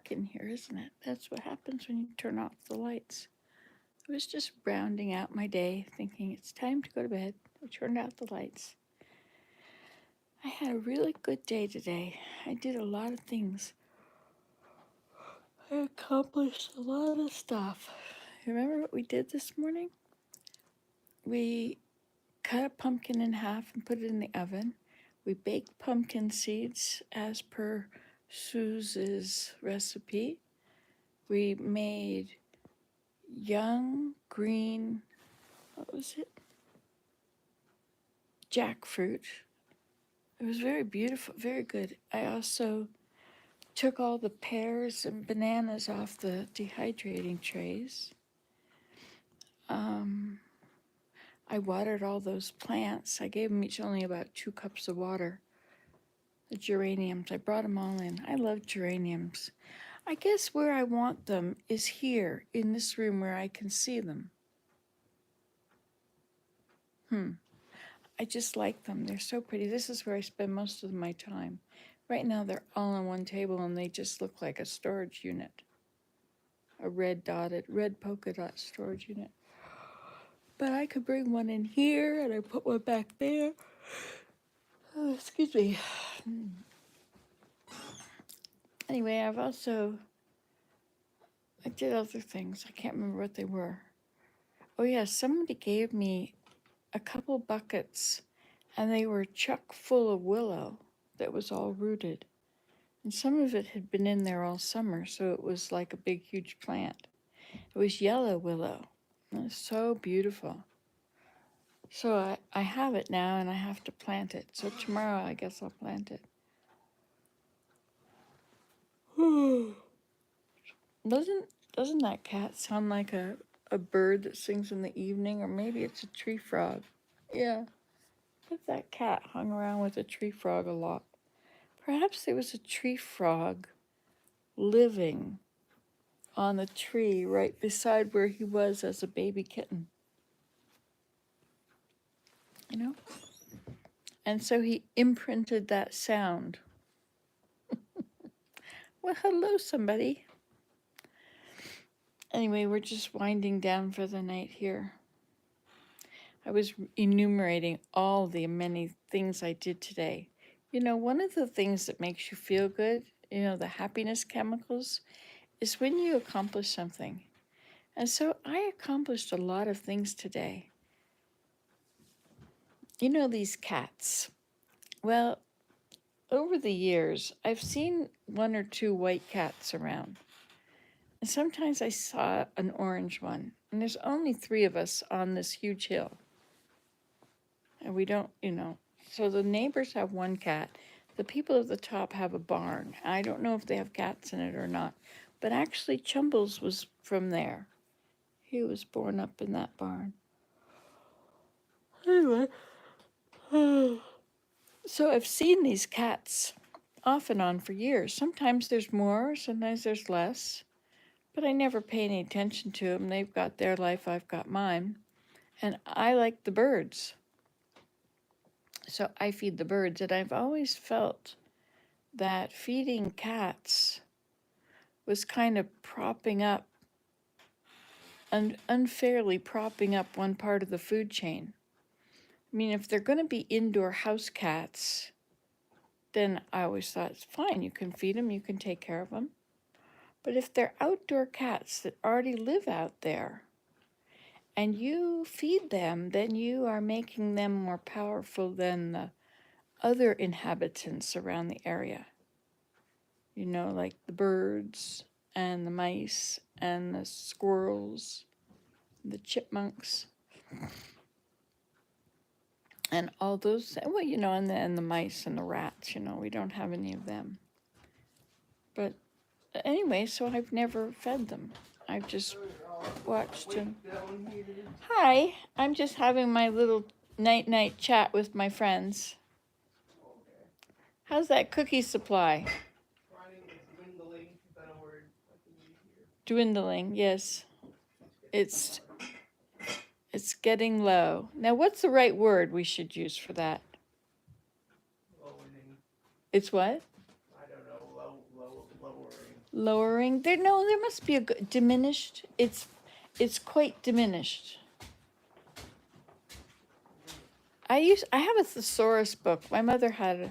dark in here, isn't it? That's what happens when you turn off the lights. I was just rounding out my day, thinking it's time to go to bed. I turned out the lights. I had a really good day today. I did a lot of things. I accomplished a lot of stuff. Remember what we did this morning? We cut a pumpkin in half and put it in the oven. We baked pumpkin seeds as per Suze's recipe. We made young green, what was it? Jackfruit. It was very beautiful, very good. I also took all the pears and bananas off the dehydrating trays. I watered all those plants. I gave them each only about 2 cups of water. The geraniums, I brought them all in. I love geraniums. I guess where I want them is here in this room where I can see them. I just like them. They're so pretty. This is where I spend most of my time. Right now they're all on one table and they just look like a storage unit. A red polka dot storage unit. But I could bring one in here and I put one back there. Oh, excuse me. Anyway, I did other things. I can't remember what they were. Oh yeah, somebody gave me a couple buckets and they were chock full of willow that was all rooted. And some of it had been in there all summer, so it was like a big, huge plant. It was yellow willow. It was so beautiful. So I have it now and I have to plant it. So tomorrow I guess I'll plant it. Doesn't that cat sound like a bird that sings in the evening? Or maybe it's a tree frog. Yeah. But that cat hung around with a tree frog a lot. Perhaps there was a tree frog living on the tree right beside where he was as a baby kitten. You know? And so he imprinted that sound. Well, hello, somebody. Anyway, we're just winding down for the night here. I was enumerating all the many things I did today. You know, one of the things that makes you feel good, you know, the happiness chemicals, is when you accomplish something. And so I accomplished a lot of things today. You know, these cats. Well, over the years, I've seen 1 or 2 white cats around. And sometimes I saw an orange one. And there's only 3 of us on this huge hill. And we don't, you know. So the neighbors have 1 cat. The people at the top have a barn. I don't know if they have cats in it or not. But actually, Chumbles was from there. He was born up in that barn. Anyway. So I've seen these cats off and on for years. Sometimes there's more, sometimes there's less. But I never pay any attention to them. They've got their life, I've got mine. And I like the birds. So I feed the birds. And I've always felt that feeding cats was kind of propping up, unfairly propping up one part of the food chain. I mean, if they're going to be indoor house cats, then I always thought it's fine. You can feed them, you can take care of them. But if they're outdoor cats that already live out there and you feed them, then you are making them more powerful than the other inhabitants around the area. You know, like the birds and the mice and the squirrels, the chipmunks, and all those, well, you know, and the mice and the rats, you know, we don't have any of them. But anyway, so I've never fed them. I've just watched them. Hi, I'm just having my little night chat with my friends. How's that cookie supply? Dwindling, yes. It's getting low. Now, what's the right word we should use for that? Lowering. It's what? I don't know, lowering. lowering. There must be a diminished. It's quite diminished. I have a thesaurus book. My mother had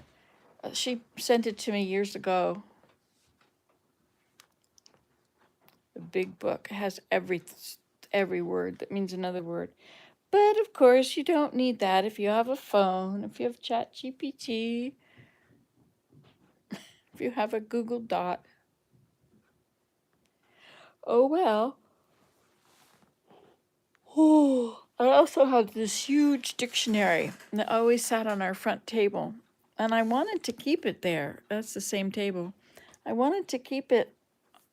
she sent it to me years ago. A big book. It has every word that means another word. But of course, you don't need that if you have a phone, if you have ChatGPT, if you have a Google Dot. Oh well. Oh, I also had this huge dictionary that always sat on our front table, and I wanted to keep it there. That's the same table. I wanted to keep it.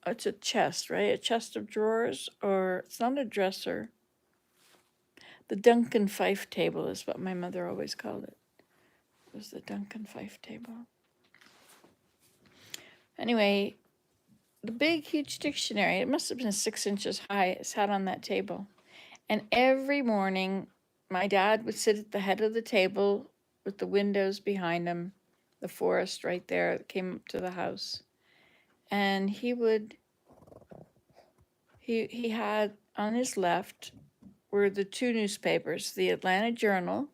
It's a chest, right? A chest of drawers, or it's not a dresser. The Duncan Fife table is what my mother always called it. It was the Duncan Fife table. Anyway, the big, huge dictionary, it must have been 6 inches high, it sat on that table. And every morning, my dad would sit at the head of the table with the windows behind him, the forest right there that came up to the house. And he had on his left were the two newspapers, the Atlanta Journal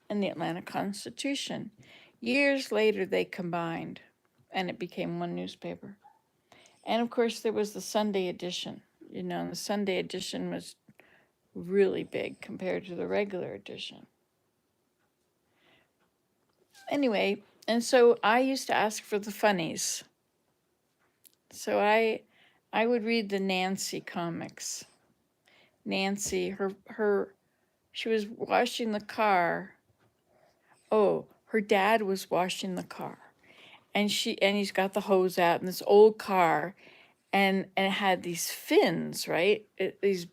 and the Atlanta Constitution. Years later, they combined and it became one newspaper. And of course, there was the Sunday edition. You know, the Sunday edition was really big compared to the regular edition. Anyway, and so I used to ask for the funnies. So I would read the Nancy comics. Nancy, she was washing the car. Oh, her dad was washing the car. And he's got the hose out in this old car, and it had these fins, right? These,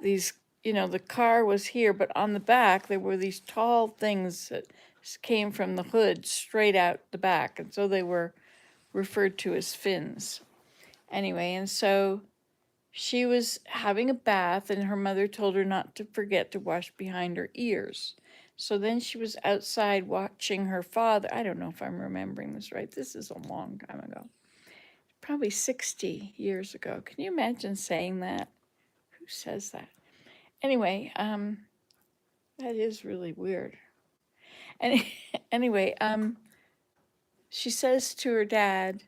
the car was here, but on the back there were these tall things that came from the hood straight out the back, and so they were referred to as fins. Anyway, and so she was having a bath, and her mother told her not to forget to wash behind her ears. So then she was outside watching her father. I don't know if I'm remembering this right. This is a long time ago. Probably 60 years ago. Can you imagine saying that? Who says that? Anyway, that is really weird. And anyway, she says to her dad,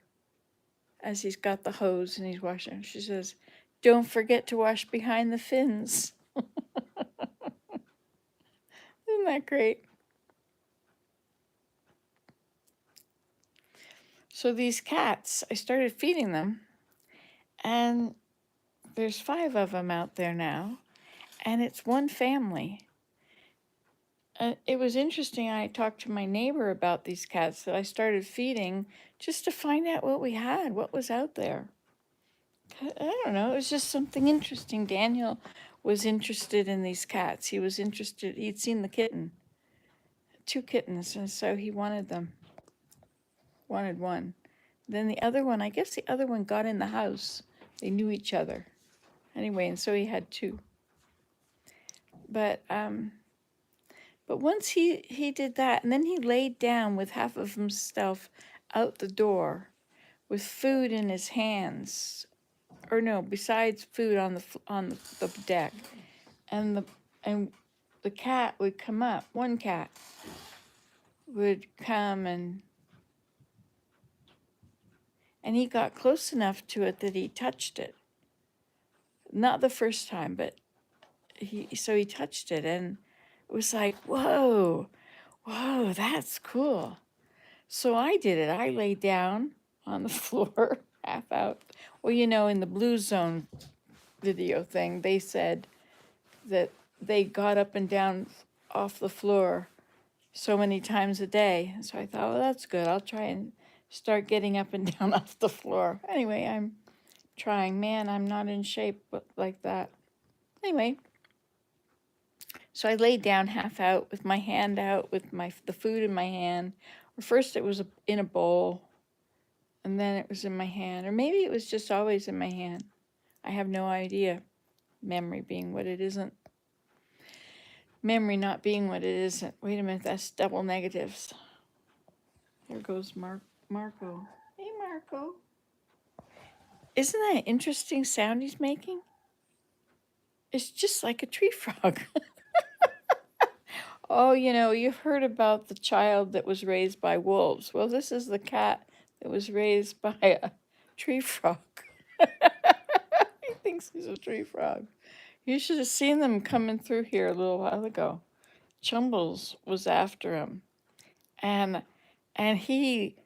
as he's got the hose and he's washing, she says, "Don't forget to wash behind the fins." Isn't that great? So these cats, I started feeding them, and there's 5 of them out there now, and it's one family. It was interesting. I talked to my neighbor about these cats that I started feeding just to find out what we had, what was out there. I don't know. It was just something interesting. Daniel was interested in these cats. He was interested. He'd seen the kitten, 2 kittens, and so he wanted them. Wanted one. Then the other one, I guess the other one got in the house. They knew each other. Anyway, and so he had 2. But once he did that, and then he laid down with half of himself out the door with food in his hands, or no, besides food on the deck, and the cat would come up. One cat would come, and he got close enough to it that he touched it. Not the first time, but he touched it, and it was like, whoa, that's cool. So I did it. I laid down on the floor, half out. Well, in the Blue Zone video thing, they said that they got up and down off the floor so many times a day. So I thought, well, that's good. I'll try and start getting up and down off the floor. Anyway, I'm trying. Man, I'm not in shape like that. Anyway, so I laid down half out with my hand out with the food in my hand. First it was in a bowl, and then it was in my hand. Or maybe it was just always in my hand. I have no idea. Memory being what it isn't. Memory not being what it isn't. Wait a minute, that's double negatives. There goes Marco. Hey, Marco. Isn't that an interesting sound he's making? It's just like a tree frog. Oh, you've heard about the child that was raised by wolves. Well, this is the cat that was raised by a tree frog. He thinks he's a tree frog. You should have seen them coming through here a little while ago. Chumbles was after him, and he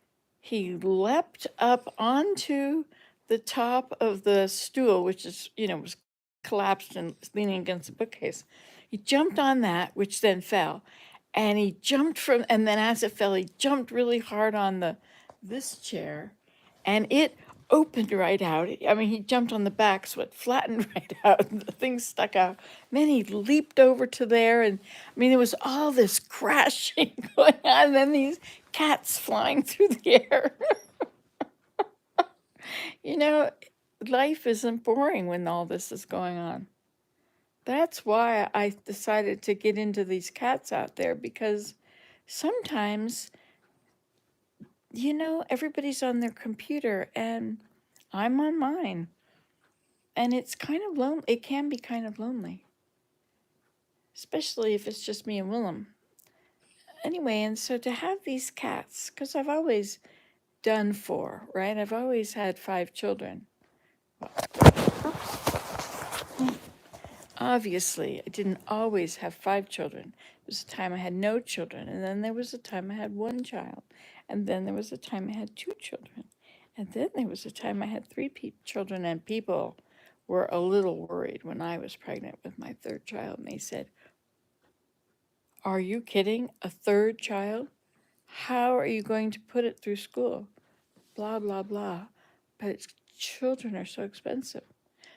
leapt up onto the top of the stool, which was collapsed and leaning against the bookcase. He jumped on that, which then fell, and he jumped and then as it fell, he jumped really hard on this chair, and it opened right out. I mean, he jumped on the back, so it flattened right out, and the thing stuck out. And then he leaped over to there, and I mean, there was all this crashing going on, and then these cats flying through the air. You know, life isn't boring when all this is going on. That's why I decided to get into these cats out there, because sometimes, everybody's on their computer and I'm on mine. And it's kind of lonely. It can be kind of lonely, especially if it's just me and Willem. Anyway, and so to have these cats, because I've always done 4, right? I've always had 5 children. Obviously, I didn't always have 5 children. There was a time I had no children, and then there was a time I had 1 child, and then there was a time I had 2 children, and then there was a time I had 3 children, and people were a little worried when I was pregnant with my 3rd child, and they said, "Are you kidding? A 3rd child? How are you going to put it through school?" Blah, blah, blah. But children are so expensive.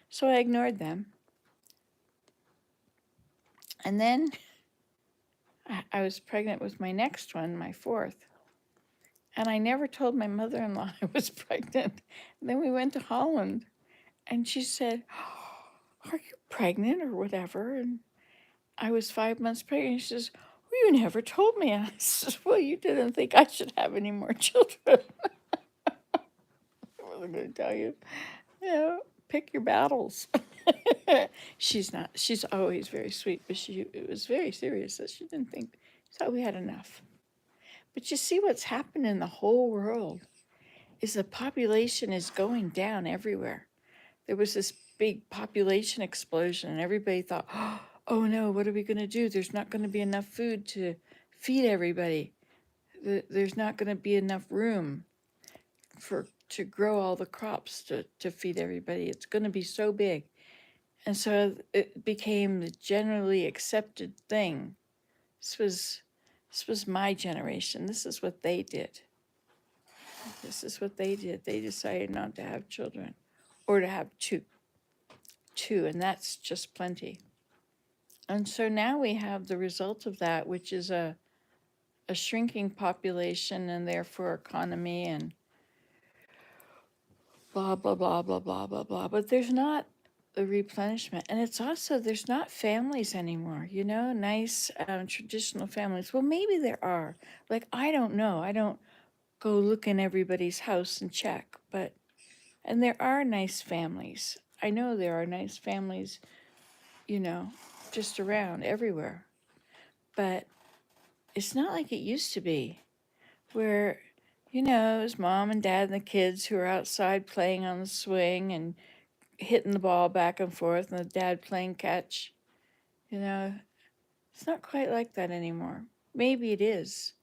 So I ignored them. And then I was pregnant with my next one, my 4th. And I never told my mother-in-law I was pregnant. And then we went to Holland, and she said, "Are you pregnant or whatever?" And I was 5 months pregnant. She says, "Well, you never told me." And I said, "Well, you didn't think I should have any more children." I wasn't going to tell you. Pick your battles. She's always very sweet, but it was very serious that she didn't think, thought we had enough. But you see what's happened in the whole world is the population is going down everywhere. There was this big population explosion, and everybody thought, "Oh no, what are we going to do? There's not going to be enough food to feed everybody. There's not going to be enough room to grow all the crops to feed everybody. It's going to be so big." And so it became the generally accepted thing. This was my generation. This is what they did. This is what they did. They decided not to have children, or to have two, and that's just plenty. And so now we have the result of that, which is a shrinking population, and therefore economy, and blah, blah, blah, blah, blah, blah, blah. But there's not the replenishment. And it's also, there's not families anymore, nice traditional families. Well, maybe there are. Like, I don't know. I don't go look in everybody's house and check, and there are nice families. I know there are nice families, just around everywhere. But it's not like it used to be, where, it was mom and dad and the kids who are outside playing on the swing and hitting the ball back and forth, and the dad playing catch. It's not quite like that anymore. Maybe it is.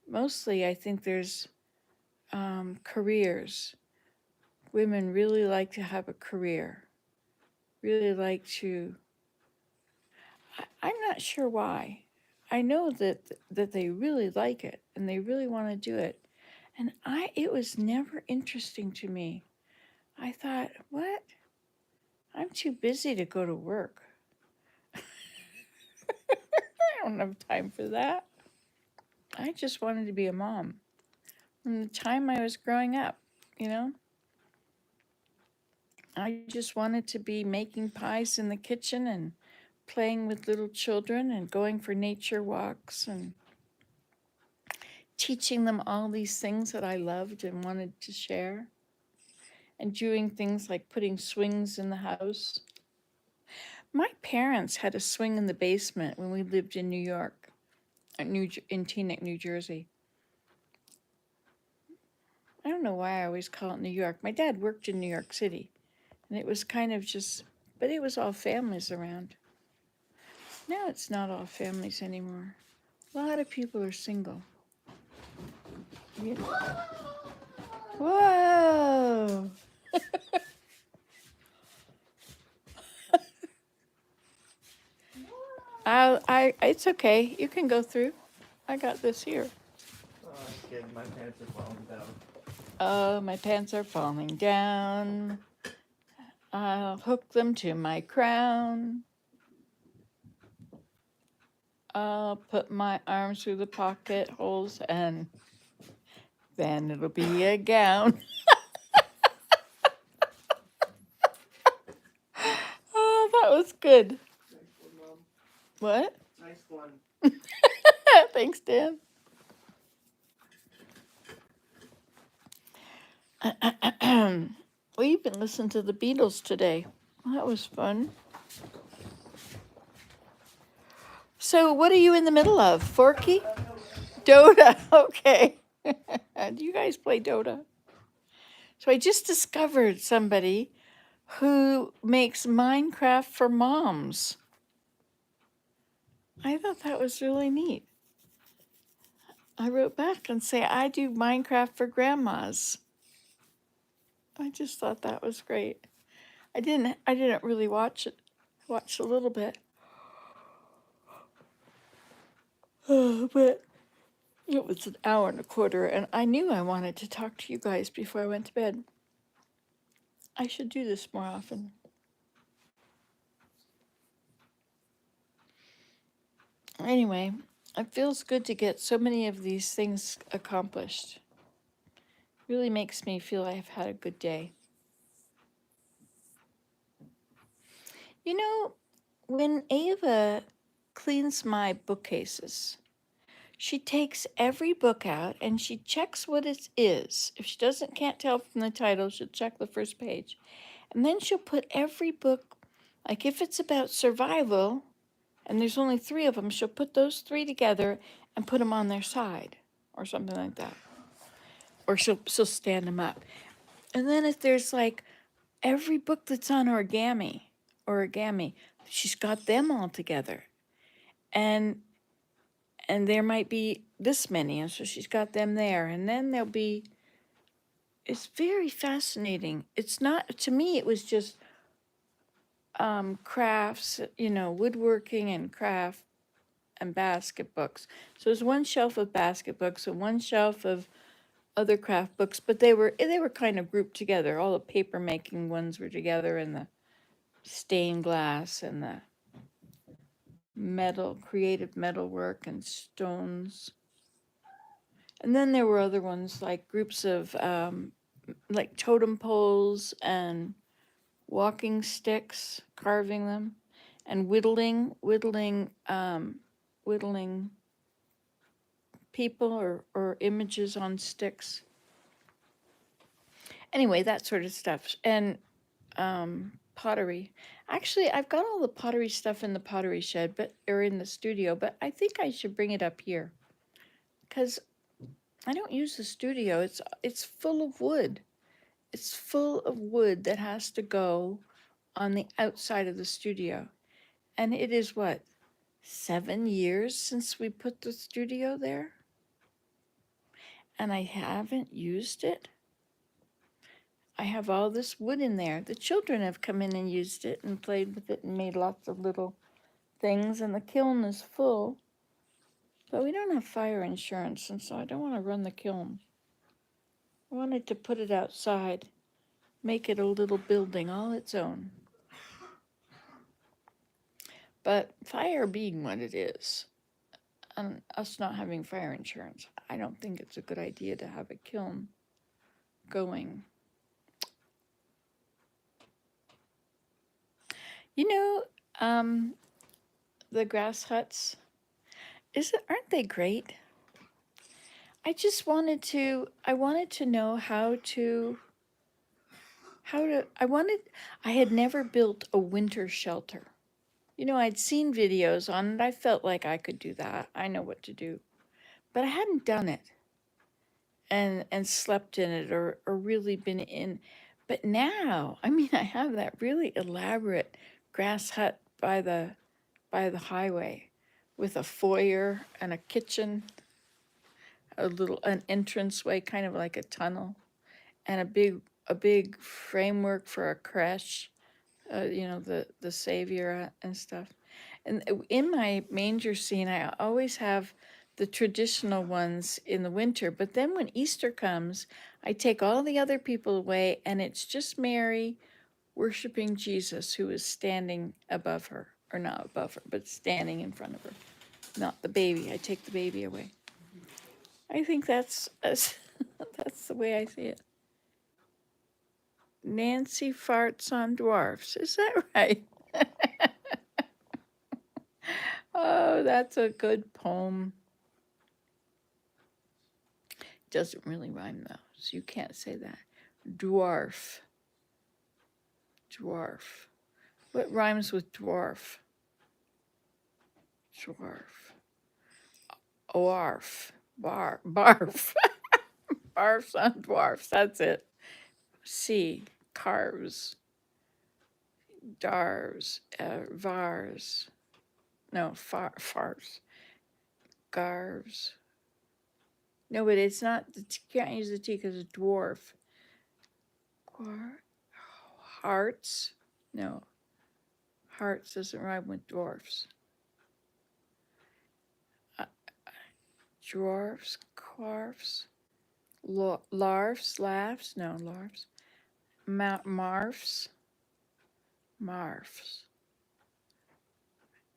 Mostly, I think there's careers. Women really like to have a career, really like to. I'm not sure why. I know that they really like it and they really want to do it. And it was never interesting to me. I thought, what? I'm too busy to go to work. I don't have time for that. I just wanted to be a mom from the time I was growing up, I just wanted to be making pies in the kitchen and playing with little children and going for nature walks and teaching them all these things that I loved and wanted to share. and doing things like putting swings in the house. My parents had a swing in the basement when we lived in New York, in Teaneck, New Jersey. I don't know why I always call it New York. My dad worked in New York City, and it was kind of just, but it was all families around. Now it's not all families anymore. A lot of people are single. Yeah. Whoa! It's okay. You can go through. I got this here. Oh, I'm kidding. My pants are falling down. Oh, my pants are falling down. I'll hook them to my crown. I'll put my arms through the pocket holes and then it'll be a gown. Oh, that was good. Nice one, Mom. What? Nice one. Thanks, Dan. We even listened to the Beatles today. That was fun. So, what are you in the middle of? Forky? Dota. Okay. Do you guys play Dota? So, I just discovered somebody who makes Minecraft for moms. I thought that was really neat. I wrote back and say, I do Minecraft for grandmas. I just thought that was great. I didn't really watch it. I watched a little bit. But it was an hour and a quarter, and I knew I wanted to talk to you guys before I went to bed. I should do this more often. Anyway, it feels good to get so many of these things accomplished. Really makes me feel I've had a good day. You know, when Ava cleans my bookcases, she takes every book out and she checks what it is. If she can't tell from the title, she'll check the first page. And then she'll put every book, like if it's about survival, and there's only 3 of them, she'll put those 3 together and put them on their side or something like that. Or she'll stand them up. And then if there's like every book that's on origami, she's got them all together. And there might be this many, and so she's got them there. And then there'll be, it's very fascinating. It's not, to me, it was just crafts, woodworking and craft and basket books. So there's one shelf of basket books and one shelf of other craft books, but they were kind of grouped together. All the paper making ones were together, and the stained glass and the creative metal work and stones. And then there were other ones like groups of like totem poles and walking sticks, carving them, and whittling people or images on sticks. Anyway, that sort of stuff. And pottery. Actually, I've got all the pottery stuff in the pottery shed, or in the studio, but I think I should bring it up here because I don't use the studio. It's full of wood. It's full of wood that has to go on the outside of the studio. And it is what, 7 years since we put the studio there? And I haven't used it. I have all this wood in there. The children have come in and used it and played with it and made lots of little things, and the kiln is full. But we don't have fire insurance, and so I don't want to run the kiln. I wanted to put it outside, make it a little building all its own. But fire being what it is, and us not having fire insurance, I don't think it's a good idea to have a kiln going. You know, the grass huts, aren't they great? I wanted to know how to I had never built a winter shelter. I'd seen videos on it. I felt like I could do that. I know what to do. But I hadn't done it and slept in it or really been in. But now, I mean, I have that really elaborate grass hut by the highway with a foyer and a kitchen, an entranceway, kind of like a tunnel, and a big framework for a creche, the savior and stuff. And in my manger scene, I always have the traditional ones in the winter, but then when Easter comes, I take all the other people away, and it's just Mary worshiping Jesus, who is standing above her, or not above her, but standing in front of her. Not the baby. I take the baby away. I think that's that's the way I see it. Nancy farts on dwarfs. Is that right? Oh, that's a good poem. Doesn't really rhyme though, so you can't say that. Dwarf. Dwarf. What rhymes with dwarf? Dwarf. Oarf. Barf. Barfs on dwarfs. That's it. C. Carves. Darves. Vars. No, farce. Garves. No, but it's not. You can't use the T because it's dwarf. Hearts. No, hearts doesn't rhyme with dwarfs. Dwarfs, quarfs, larfs, laughs. No, larfs. Marfs, marfs,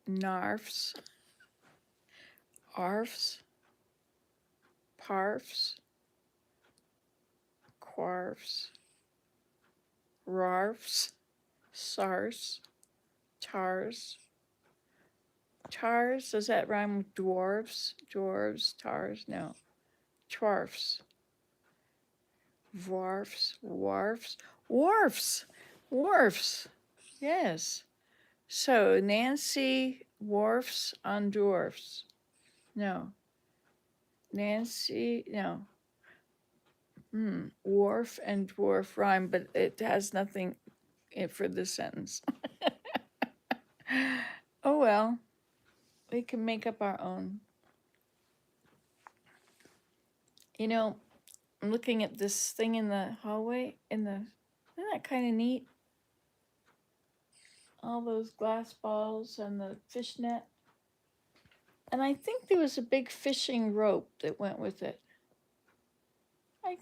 narfs, arfs, parfs, quarfs, rarfs, sars, tars. Tars, does that rhyme with dwarves? Dwarves, tars, no. Twarfs, dwarfs, wharfs, wharfs, wharfs, yes. So Nancy wharfs on dwarfs. No. Nancy, no. Wharf and dwarf rhyme, but it has nothing for this sentence. Oh well, we can make up our own. I'm looking at this thing in the hallway. Isn't that kind of neat? All those glass balls and the fishnet. And I think there was a big fishing rope that went with it. I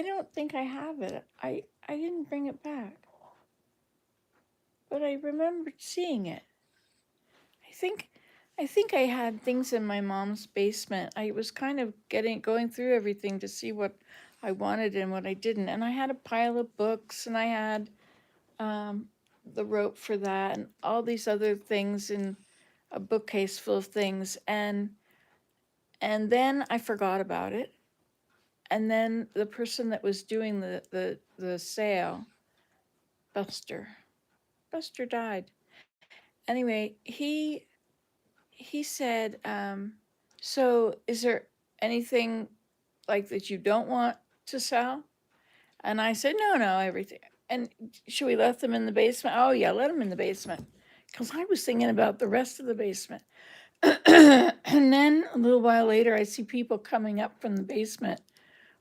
don't think I have it. I didn't bring it back. But I remembered seeing it. I think I had things in my mom's basement. I was kind of going through everything to see what I wanted and what I didn't. And I had a pile of books, and I had the rope for that, and all these other things in a bookcase full of things. And then I forgot about it. And then the person that was doing the sale, Buster died. Anyway, he said, so is there anything like that you don't want to sell? And I said, no, everything. And should we let them in the basement? Oh yeah, let them in the basement. Because I was thinking about the rest of the basement. And then a little while later, I see people coming up from the basement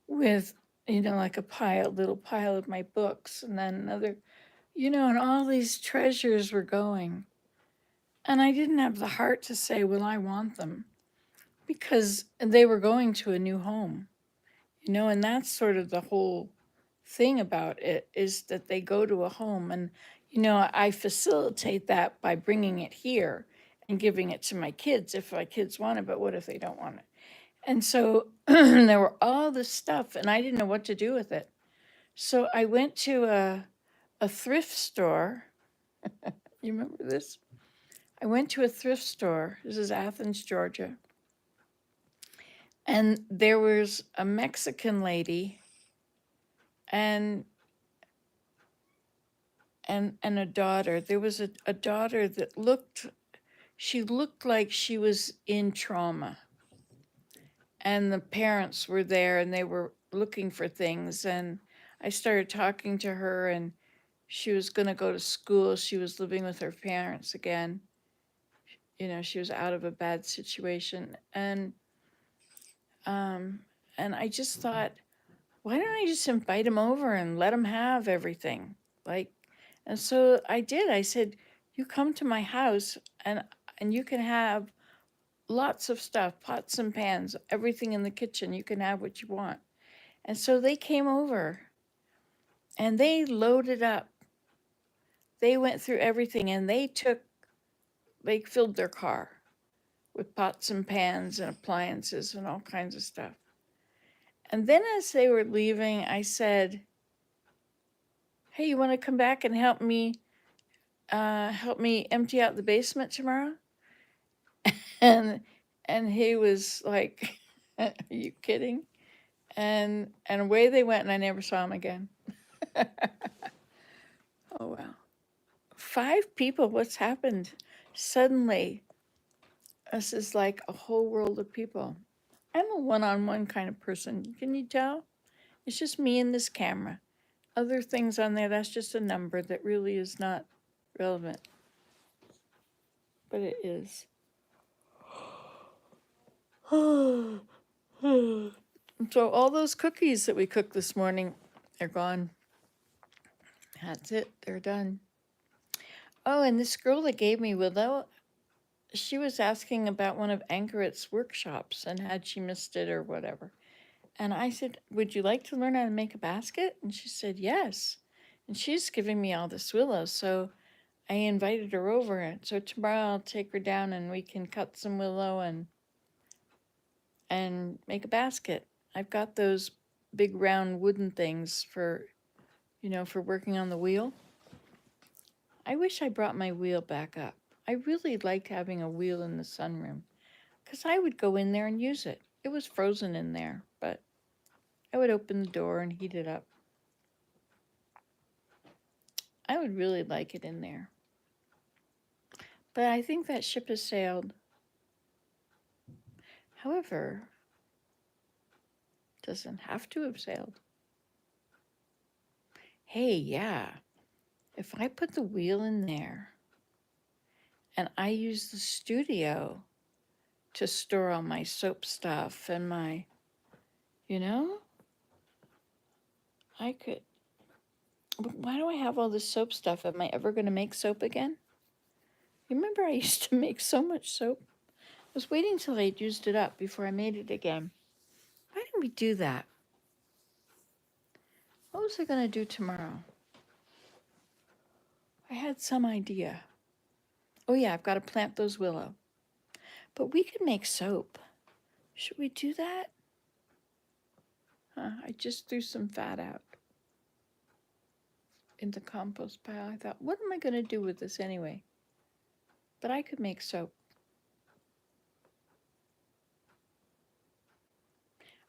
with, like little pile of my books, and then another, and all these treasures were going. And I didn't have the heart to say, well, I want them, because they were going to a new home, and that's sort of the whole thing about it, is that they go to a home. And, I facilitate that by bringing it here and giving it to my kids if my kids want it, but what if they don't want it? And so there were all this stuff, and I didn't know what to do with it. So I went to a thrift store. You remember this? I went to a thrift store. This is Athens, Georgia. And there was a Mexican lady, and and a daughter. There was a daughter that looked like she was in trauma. And the parents were there and they were looking for things. And I started talking to her, and she was going to go to school. She was living with her parents again. You know, she was out of a bad situation. And I just thought, why don't I just invite him over and let him have everything? Like, and so I did. I said, you come to my house and you can have lots of stuff, pots and pans, everything in the kitchen. You can have what you want. And so they came over and they loaded up. They went through everything and they filled their car with pots and pans and appliances and all kinds of stuff. And then as they were leaving, I said, hey, you want to come back and help me empty out the basement tomorrow? And he was like, are you kidding? And away they went, and I never saw him again. Oh, wow. 5 people, what's happened? Suddenly, this is like a whole world of people. I'm a one-on-one kind of person. Can you tell? It's just me and this camera. Other things on there, that's just a number that really is not relevant. But it is. So all those cookies that we cooked this morning, they're gone. That's it. They're done. Oh, and this girl that gave me Willow, she was asking about one of Anchoret's workshops and had she missed it or whatever. And I said, would you like to learn how to make a basket? And she said, yes. And she's giving me all this willow. So I invited her over. So tomorrow I'll take her down and we can cut some willow and make a basket. I've got those big round wooden things for, for working on the wheel. I wish I brought my wheel back up. I really liked having a wheel in the sunroom because I would go in there and use it. It was frozen in there, but I would open the door and heat it up. I would really like it in there. But I think that ship has sailed. However, it doesn't have to have sailed. Hey, yeah, if I put the wheel in there and I use the studio to store all my soap stuff and my, I could. But why do I have all this soap stuff? Am I ever going to make soap again? You remember I used to make so much soap? I was waiting till I'd used it up before I made it again. Why didn't we do that? What was I going to do tomorrow? I had some idea. Oh yeah, I've got to plant those willow. But we could make soap. Should we do that? I just threw some fat out in the compost pile. I thought, what am I going to do with this anyway? But I could make soap.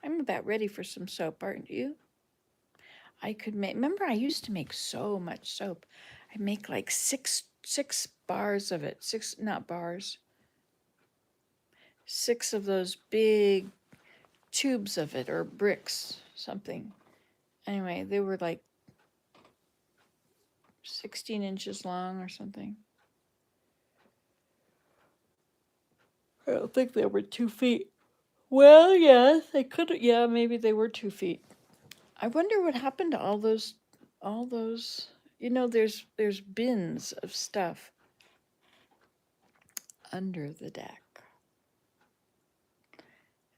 I'm about ready for some soap, aren't you? I could make, remember I used to make so much soap. I'd make like six bars of it. 6, not bars. 6 of those big tubes of it, or bricks, something. Anyway, they were like 16 inches long or something. I don't think they were 2 feet. Well, yes, they could. Yeah, maybe they were 2 feet. I wonder what happened to all those. There's bins of stuff under the deck.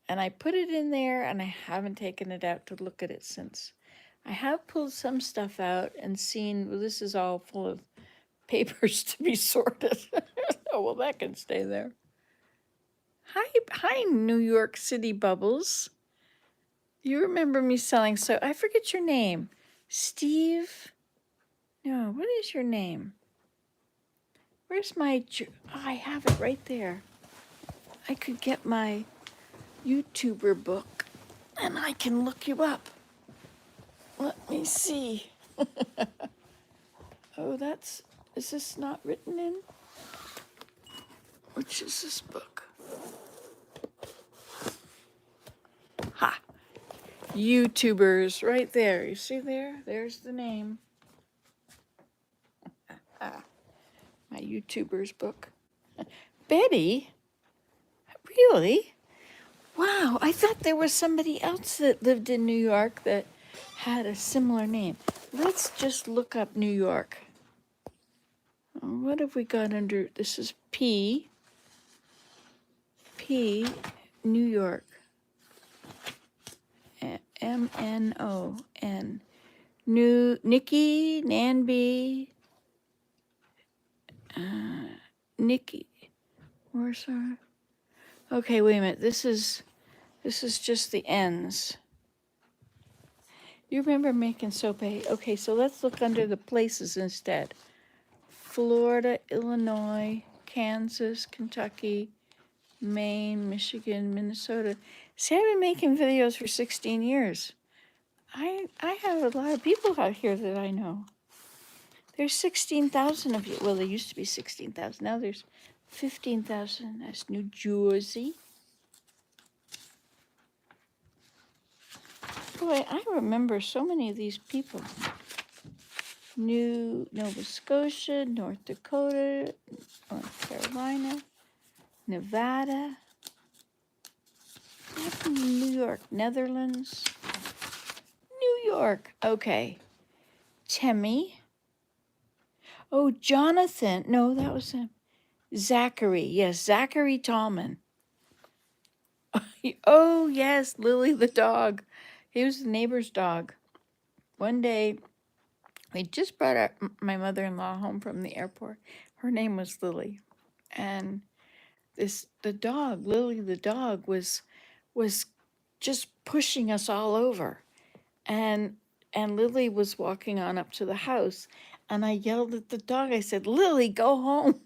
And I put it in there and I haven't taken it out to look at it since. I have pulled some stuff out and seen, well, this is all full of papers to be sorted. Oh, well, that can stay there. Hi, New York City Bubbles. You remember me selling soap. I forget your name. Steve? No, what is your name? Where's my, I have it right there. I could get my YouTuber book and I can look you up. Let me see. Oh, is this not written in? Which is this book? Ha! YouTubers, right there. You see there? There's the name. Ah, my YouTubers book. Betty? Really? Wow, I thought there was somebody else that lived in New York that had a similar name. Let's just look up New York. What have we got under? This is P, New York. MNON. Nikki, Nanby, Nikki. Warsaw. Okay, wait a minute. This is just the ends. You remember making soap? Okay, so let's look under the places instead. Florida, Illinois, Kansas, Kentucky, Maine, Michigan, Minnesota. See, I've been making videos for 16 years. I have a lot of people out here that I know. There's 16,000 of you. Well, there used to be 16,000. Now there's 15,000. That's New Jersey. Boy, I remember so many of these people. Nova Scotia, North Dakota, North Carolina, Nevada, New York, Netherlands, New York. Okay. Temmie. Oh, Jonathan. No, that was him. Zachary. Yes, Zachary Tallman. Oh, yes, Lily the dog. He was the neighbor's dog. One day, we just brought my mother-in-law home from the airport. Her name was Lily. And the dog, Lily the dog, was just pushing us all over. And Lily was walking on up to the house, and I yelled at the dog. I said, "Lily, go home."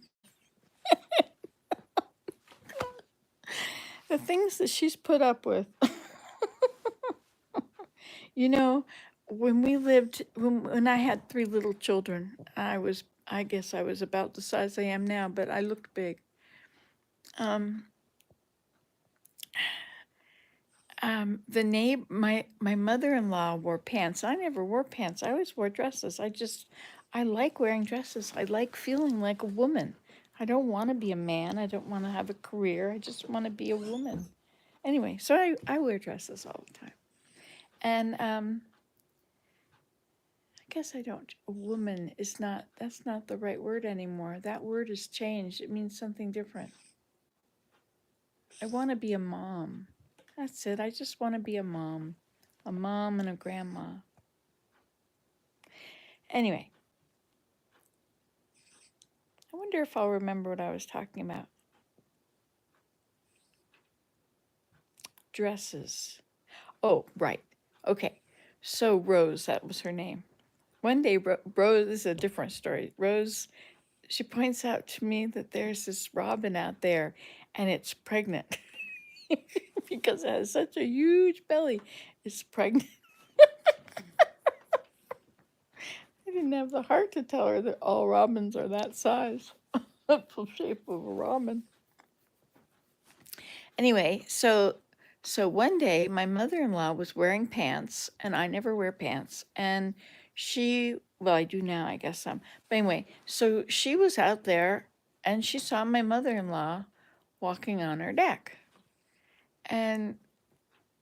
The things that she's put up with. You know, when I had 3 little children, I guess I was about the size I am now, but I looked big. Um, my mother-in-law wore pants. I never wore pants. I always wore dresses. I like wearing dresses. I like feeling like a woman. I don't want to be a man. I don't want to have a career. I just want to be a woman. Anyway, so I wear dresses all the time. And I guess I don't. A woman that's not the right word anymore. That word has changed. It means something different. I want to be a mom. That's it. I just want to be a mom and a grandma. Anyway, I wonder if I'll remember what I was talking about. Dresses. Oh, right. Okay. So Rose, that was her name. One day, Rose, this is a different story. Rose, she points out to me that there's this robin out there and it's pregnant because it has such a huge belly. It's pregnant. I didn't have the heart to tell her that all robins are that size. That's the shape of a robin. Anyway, so one day my mother-in-law was wearing pants, and I never wear pants, and well, I do now, I guess some. But anyway, so she was out there and she saw my mother-in-law walking on her deck. And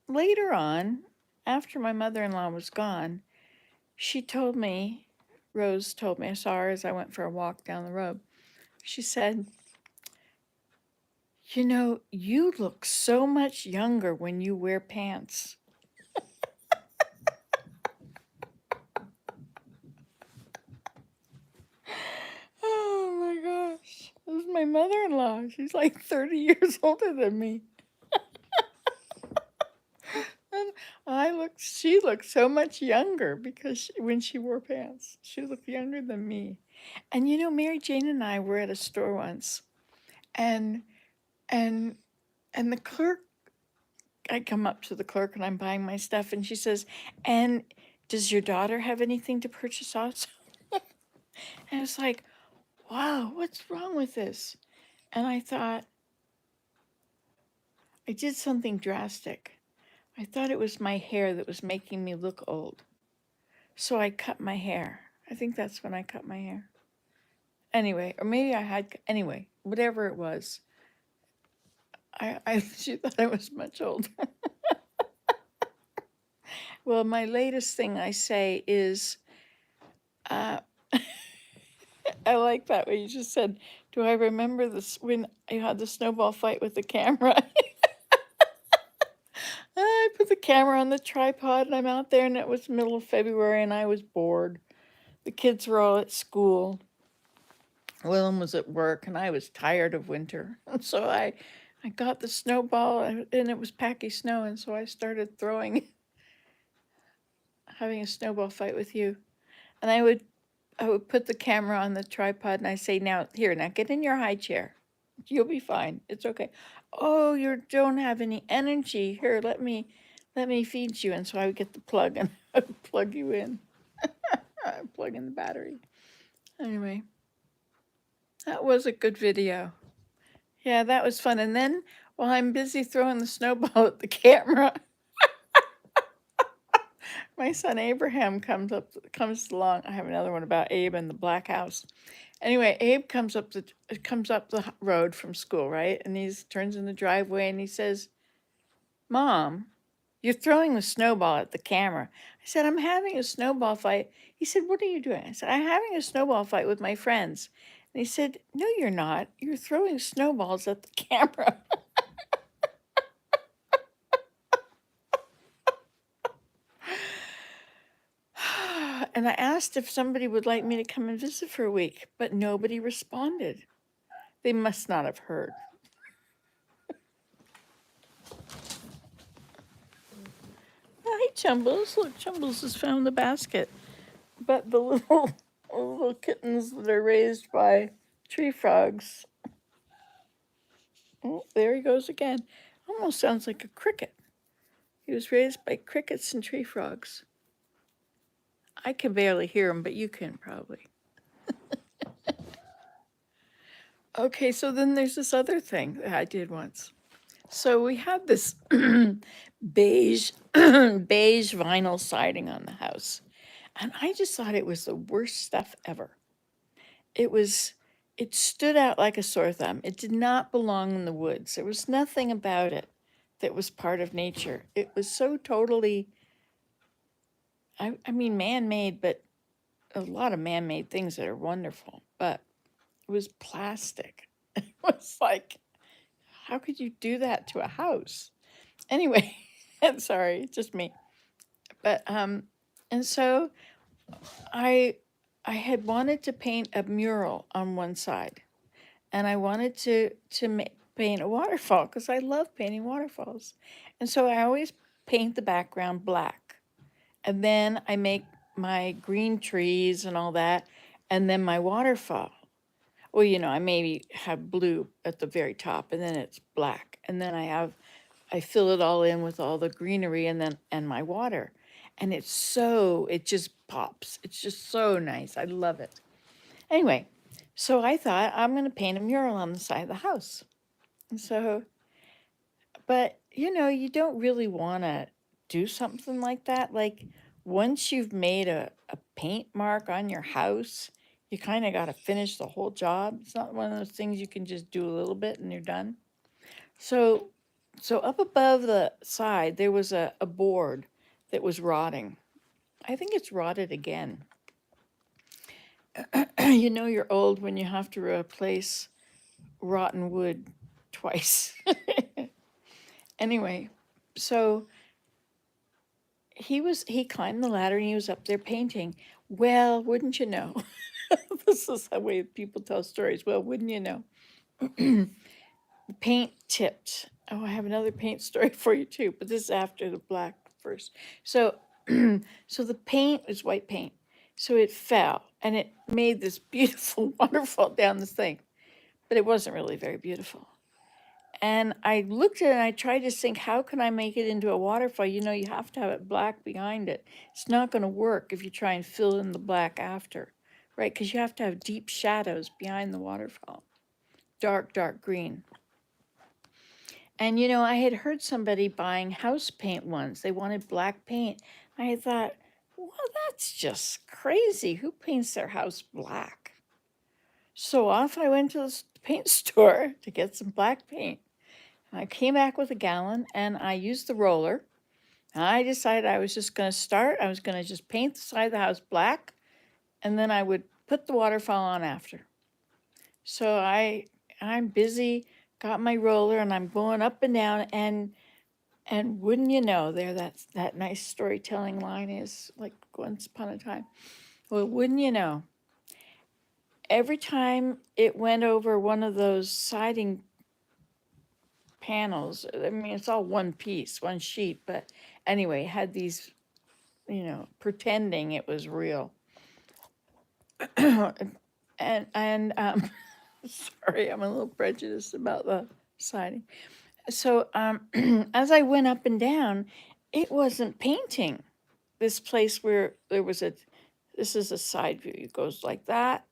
later on, after my mother-in-law was gone, Rose told me, I saw her as I went for a walk down the road. She said, "You know, you look so much younger when you wear pants." Oh my gosh. This is my mother-in-law. She's like 30 years older than me. And she looked so much younger because when she wore pants, she looked younger than me. And you know, Mary Jane and I were at a store once, and and the clerk, I come up to the clerk and I'm buying my stuff, and she says, "And does your daughter have anything to purchase also?" And it's like, wow, what's wrong with this? And I thought, I did something drastic. I thought it was my hair that was making me look old. So I cut my hair. I think that's when I cut my hair. Anyway, or maybe I had, anyway, whatever it was. She thought I was much older. Well, my latest thing I say is, uh, I like that way you just said, do I remember this when you had the snowball fight with the camera? I put the camera on the tripod and I'm out there and it was middle of February and I was bored. The kids were all at school. Willem was at work and I was tired of winter. And so I got the snowball and it was packy snow. And so I started having a snowball fight with you. And I would put the camera on the tripod and I say, now get in your high chair. You'll be fine. It's okay. Oh, you don't have any energy. Here, let me feed you. And so I would get the plug and I would plug you in. Plug in the battery. Anyway, that was a good video. Yeah, that was fun. And then while I'm busy throwing the snowball at the camera, my son Abraham comes along. I have another one about Abe and the black house. Anyway, Abe comes up the road from school, right? And he turns in the driveway and he says, "Mom, you're throwing the snowball at the camera." I said, "I'm having a snowball fight." He said, "What are you doing?" I said, "I'm having a snowball fight with my friends." And he said, "No, you're not. You're throwing snowballs at the camera." And I asked if somebody would like me to come and visit for a week, but nobody responded. They must not have heard. Hi, Chumbles. Look, Chumbles has found the basket. But the little kittens that are raised by tree frogs. Oh, there he goes again. Almost sounds like a cricket. He was raised by crickets and tree frogs. I can barely hear him, but you can probably. Okay, so then there's this other thing that I did once. So we had this beige vinyl siding on the house. And I just thought it was the worst stuff ever. It stood out like a sore thumb. It did not belong in the woods. There was nothing about it that was part of nature. It was so totally, I mean, man-made, but a lot of man-made things that are wonderful, but it was plastic. It was like, how could you do that to a house? Anyway, sorry, just me. But and so I had wanted to paint a mural on one side, and I wanted to paint a waterfall because I love painting waterfalls, and so I always paint the background black, and then I make my green trees and all that, and then my waterfall. Well, I maybe have blue at the very top, and then it's black, and then I fill it all in with all the greenery and my water. And it just pops. It's just so nice. I love it. Anyway, so I thought I'm going to paint a mural on the side of the house. And so, but you don't really want to do something like that. Like once you've made a paint mark on your house, you kind of got to finish the whole job. It's not one of those things you can just do a little bit and you're done. So up above the side, there was a board that was rotting. I think it's rotted again. You're old when you have to replace rotten wood twice. Anyway, so he climbed the ladder and he was up there painting. Well, wouldn't you know? This is the way people tell stories. Well, wouldn't you know? Paint tipped. Oh, I have another paint story for you too, but this is after the black first. So so the paint was white paint. So it fell and it made this beautiful waterfall down the thing, but it wasn't really very beautiful. And I looked at it and I tried to think, how can I make it into a waterfall? You have to have it black behind it. It's not going to work if you try and fill in the black after, right? Because you have to have deep shadows behind the waterfall, dark, dark green. And you know, I had heard somebody buying house paint once. They wanted black paint. I thought, well, that's just crazy. Who paints their house black? So off I went to the paint store to get some black paint. And I came back with a gallon and I used the roller. And I decided I was just going to start. I was going to just paint the side of the house black, and then I would put the waterfall on after. So I'm busy, got my roller, and I'm going up and down, and wouldn't you know, there that nice storytelling line is like once upon a time. Well, wouldn't you know, every time it went over one of those siding panels, I mean, it's all one piece, one sheet, but anyway, it had these, you know, pretending it was real. and sorry, I'm a little prejudiced about the siding. So as I went up and down, it wasn't painting. This place where there was this is a side view. It goes like that.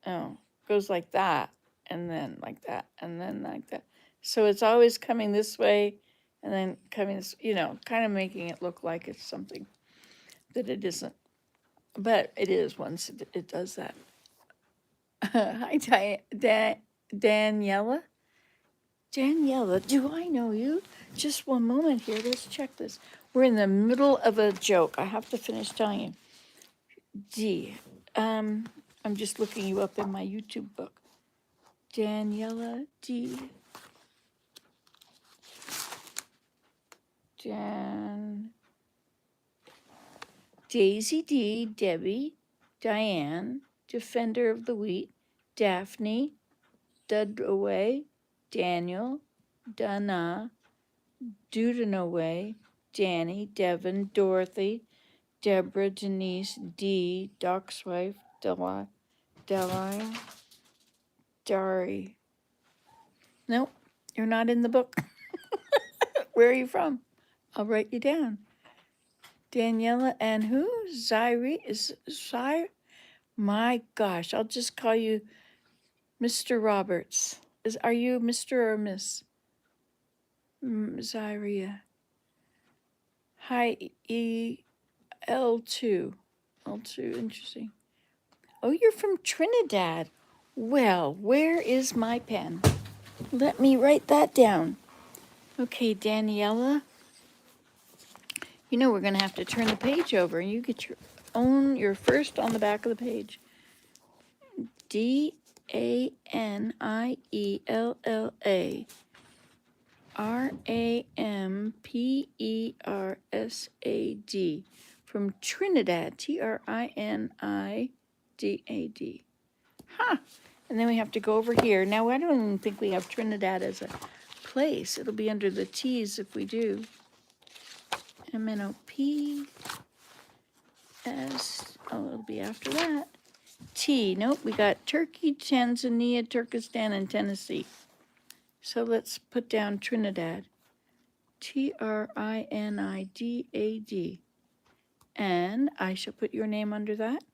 Oh, goes like that, and then like that, and then like that. So it's always coming this way, and then coming this, you know, kind of making it look like it's something that it isn't. But it is once it does that. Hi, Daniela. Daniela, do I know you? Just one moment here. Let's check this. We're in the middle of a joke. I have to finish telling you. D. I'm just looking you up in my YouTube book. Daniela D. Daisy D. Debbie. Diane. Defender of the Wheat. Daphne. Dudaway. Daniel. Dana. Dudanaway. Danny. Devon. Dorothy. Deborah. Denise. D. Doc's wife. Delia. Dari. Nope, you're not in the book. Where are you from? I'll write you down. Daniela and who? Zyri? Is Zyri? My gosh, I'll just call you Mr. Roberts. Are you Mr. or Miss? Zyria. Hi, L2. L2, interesting. Oh, you're from Trinidad. Well, where is my pen? Let me write that down. Okay, Daniela. You know, we're going to have to turn the page over and you get your first on the back of the page. Daniella Rampersad from Trinidad. Trinidad. Huh. And then we have to go over here. Now, I don't even think we have Trinidad as a place. It'll be under the T's if we do. MNOPS. Oh, it'll be after that. T. Nope, we got Turkey, Tanzania, Turkestan, and Tennessee. So let's put down Trinidad. Trinidad. And I shall put your name under that.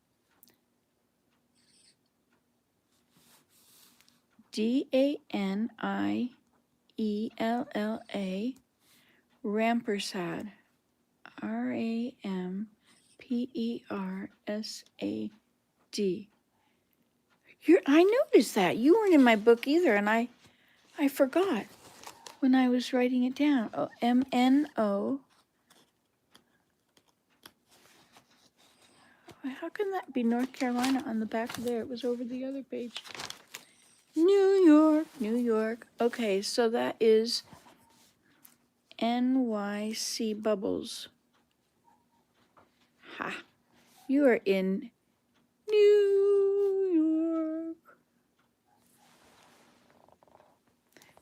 Daniella Rampersad. Rampersad. I noticed that. You weren't in my book either, and I forgot when I was writing it down. Oh, MNO. How can that be North Carolina on the back of there? It was over the other page. New York. Okay, so that is NYC Bubbles. Ha. You are in New York.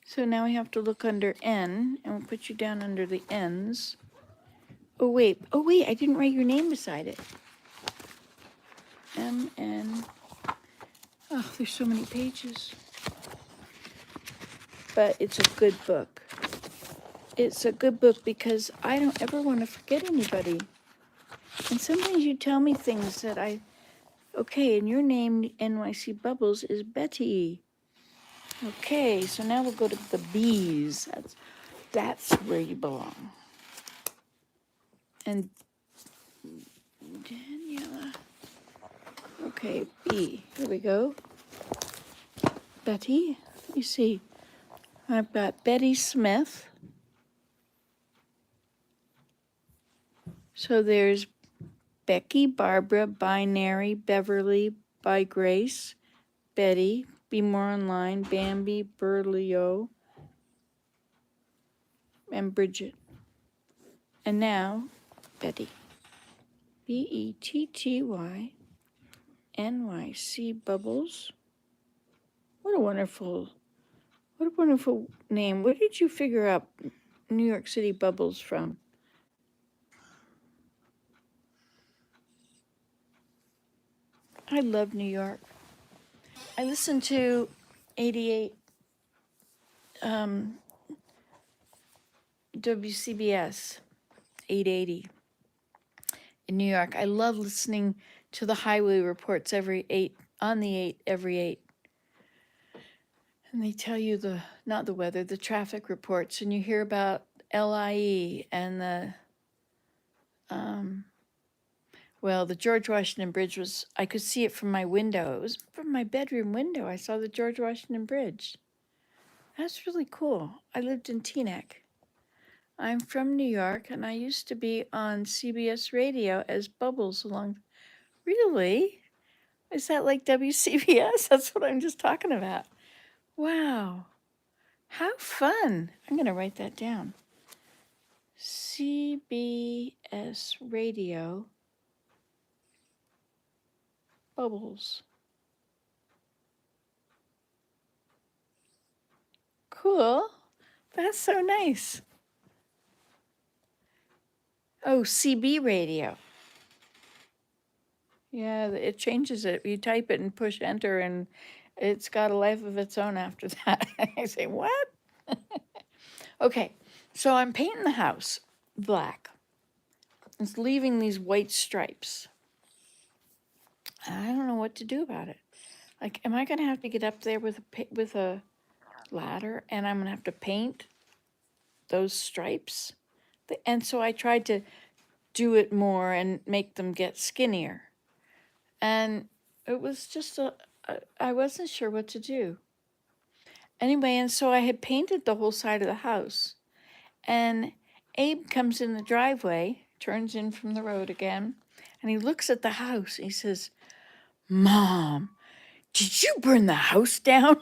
So now we have to look under N, and we'll put you down under the N's. Oh, wait, I didn't write your name beside it. MN. Oh, there's so many pages. But it's a good book. It's a good book because I don't ever want to forget anybody. And sometimes you tell me things that I Okay, and your name, NYC Bubbles, is Betty. Okay, so now we'll go to the B's. That's where you belong. And Daniela. Okay, B. Here we go. Betty. Let me see. I've got Betty Smith. So there's Becky, Barbara, Binary, Beverly, By Grace, Betty, Be More Online, Bambi, Berlioz, and Bridget. And now, Betty. Betty NYC Bubbles. What a wonderful name. Where did you figure out New York City Bubbles from? I love New York. I listened to 88 WCBS 880 in New York. I love listening to the highway reports every 8 on the 8 every 8. And they tell you not the weather, the traffic reports, and you hear about LIE and the George Washington Bridge was, I could see it from my window. It was from my bedroom window. I saw the George Washington Bridge. That's really cool. I lived in Teaneck. I'm from New York, and I used to be on CBS radio as Bubbles along. Really? Is that like WCBS? That's what I'm just talking about. Wow. How fun. I'm going to write that down. CBS radio Bubbles. Cool. That's so nice. Oh, CB radio. Yeah, it changes it. You type it and push enter, and it's got a life of its own after that. I say, what? Okay, so I'm painting the house black. It's leaving these white stripes. I don't know what to do about it. Like, am I going to have to get up there with a ladder, and I'm going to have to paint those stripes? And so I tried to do it more and make them get skinnier. And it was just I wasn't sure what to do. Anyway, and so I had painted the whole side of the house. And Abe comes in the driveway, turns in from the road again, and he looks at the house. He says, Mom, did you burn the house down?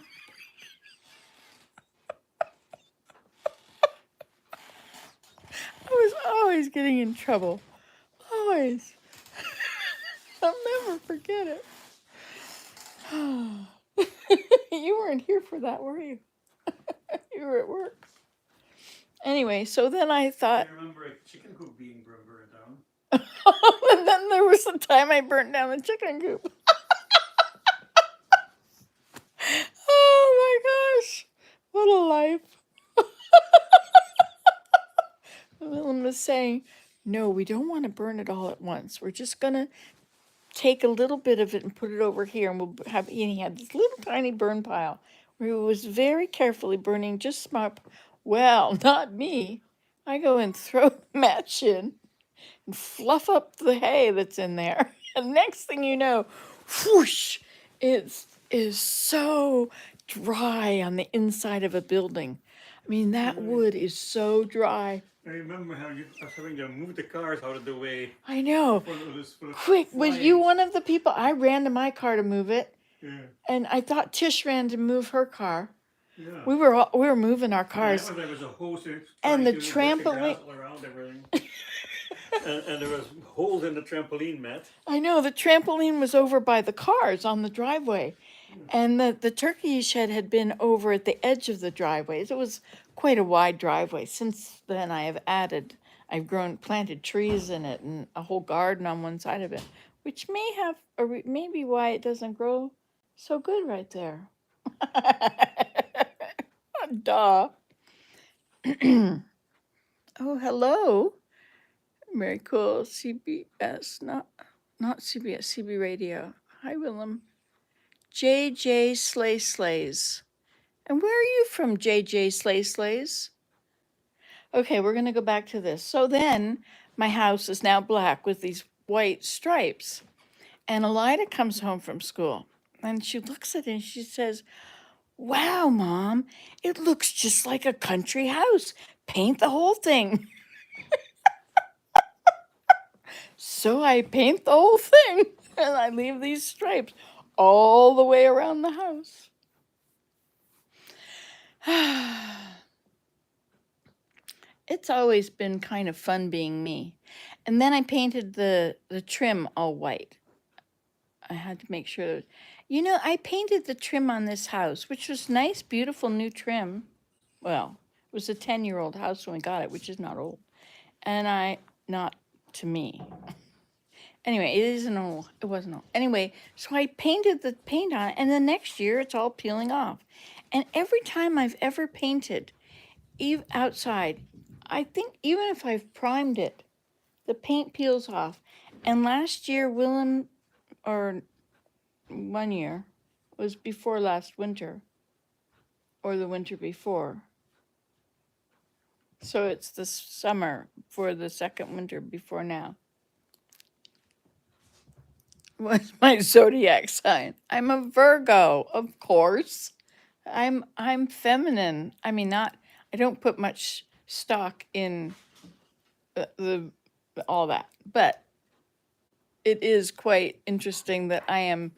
I was always getting in trouble. Always. I'll never forget it. You weren't here for that, were you? You were at work. Anyway, so then I thought. I remember a chicken coop being burned down. And then there was the time I burnt down the chicken coop. Oh my gosh. What a life. Willem was saying, no, we don't want to burn it all at once. We're just going to take a little bit of it and put it over here, and we'll have, and he had this little tiny burn pile where he was very carefully burning just smart. Well, not me. I go and throw the match in and fluff up the hay that's in there. And next thing you know, whoosh, it is so dry on the inside of a building. I mean, that wood is so dry. I remember how you was having to move the cars out of the way. I know. Quick, was you one of the people? I ran to my car to move it. Yeah. And I thought Tish ran to move her car. Yeah. We were moving our cars. Yeah, there was a hose and the trampoline around everything. and there was holes in the trampoline mat. I know, the trampoline was over by the cars on the driveway. And the turkey shed had been over at the edge of the driveways. It was quite a wide driveway. Since then, I've planted trees in it and a whole garden on one side of it, which may be why it doesn't grow so good right there. Duh. Oh, hello. Very cool. CBS, not CBS, CB radio. Hi, Willem. JJ Slay Slays. And where are you from, JJ Slay Slays? Okay, we're going to go back to this. So then my house is now black with these white stripes. And Elida comes home from school and she looks at it and she says, "Wow, Mom, it looks just like a country house. Paint the whole thing." So I paint the whole thing and I leave these stripes all the way around the house. It's always been kind of fun being me. And then I painted the trim all white. I had to make sure, I painted the trim on this house, which was nice, beautiful new trim. Well, it was a 10-year-old house when we got it, which is not old. And not to me. Anyway, it wasn't old. Anyway, so I painted the paint on it, and the next year it's all peeling off. And every time I've ever painted, outside, I think even if I've primed it, the paint peels off. And last year, or 1 year, was before last winter, or the winter before. So it's the summer for the second winter before now. What's my zodiac sign? I'm a Virgo, of course. I'm feminine. I mean, I don't put much stock in the all that, but it is quite interesting that I am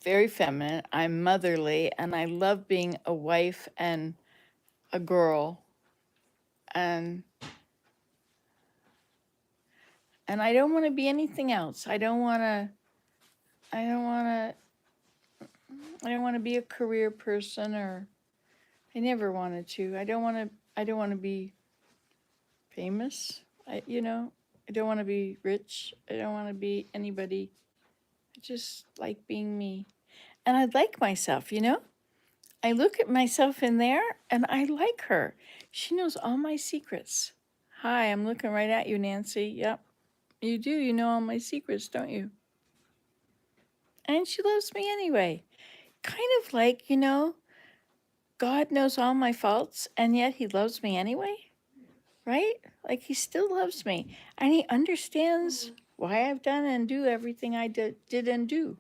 very feminine. I'm motherly, and I love being a wife and a girl, and I don't want to be anything else. I don't want to be a career person, or I never wanted to. I don't want to be famous. I don't want to be rich. I don't want to be anybody. I just like being me. And I like myself, I look at myself in there and I like her. She knows all my secrets. Hi, I'm looking right at you, Nancy. Yep, you do. You know all my secrets, don't you? And she loves me anyway. Kind of like, God knows all my faults and yet he loves me anyway, right? Like he still loves me and he understands why I've done and do everything I did and do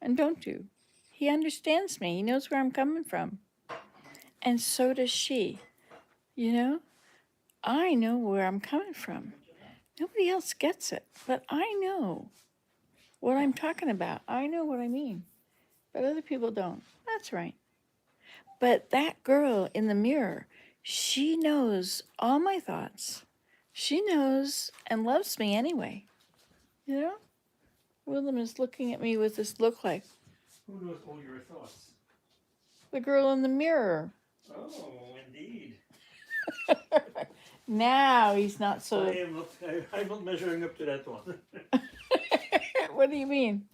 and don't do. He understands me. He knows where I'm coming from. And so does she. I know where I'm coming from. Nobody else gets it, but I know what I'm talking about. I know what I mean, but other people don't. That's right. But that girl in the mirror, she knows all my thoughts. She knows and loves me anyway. Willem is looking at me with this look like, Who knows all your thoughts? the girl in the mirror. Oh, indeed. Now he's not so. I'm not measuring up to that one. What do you mean?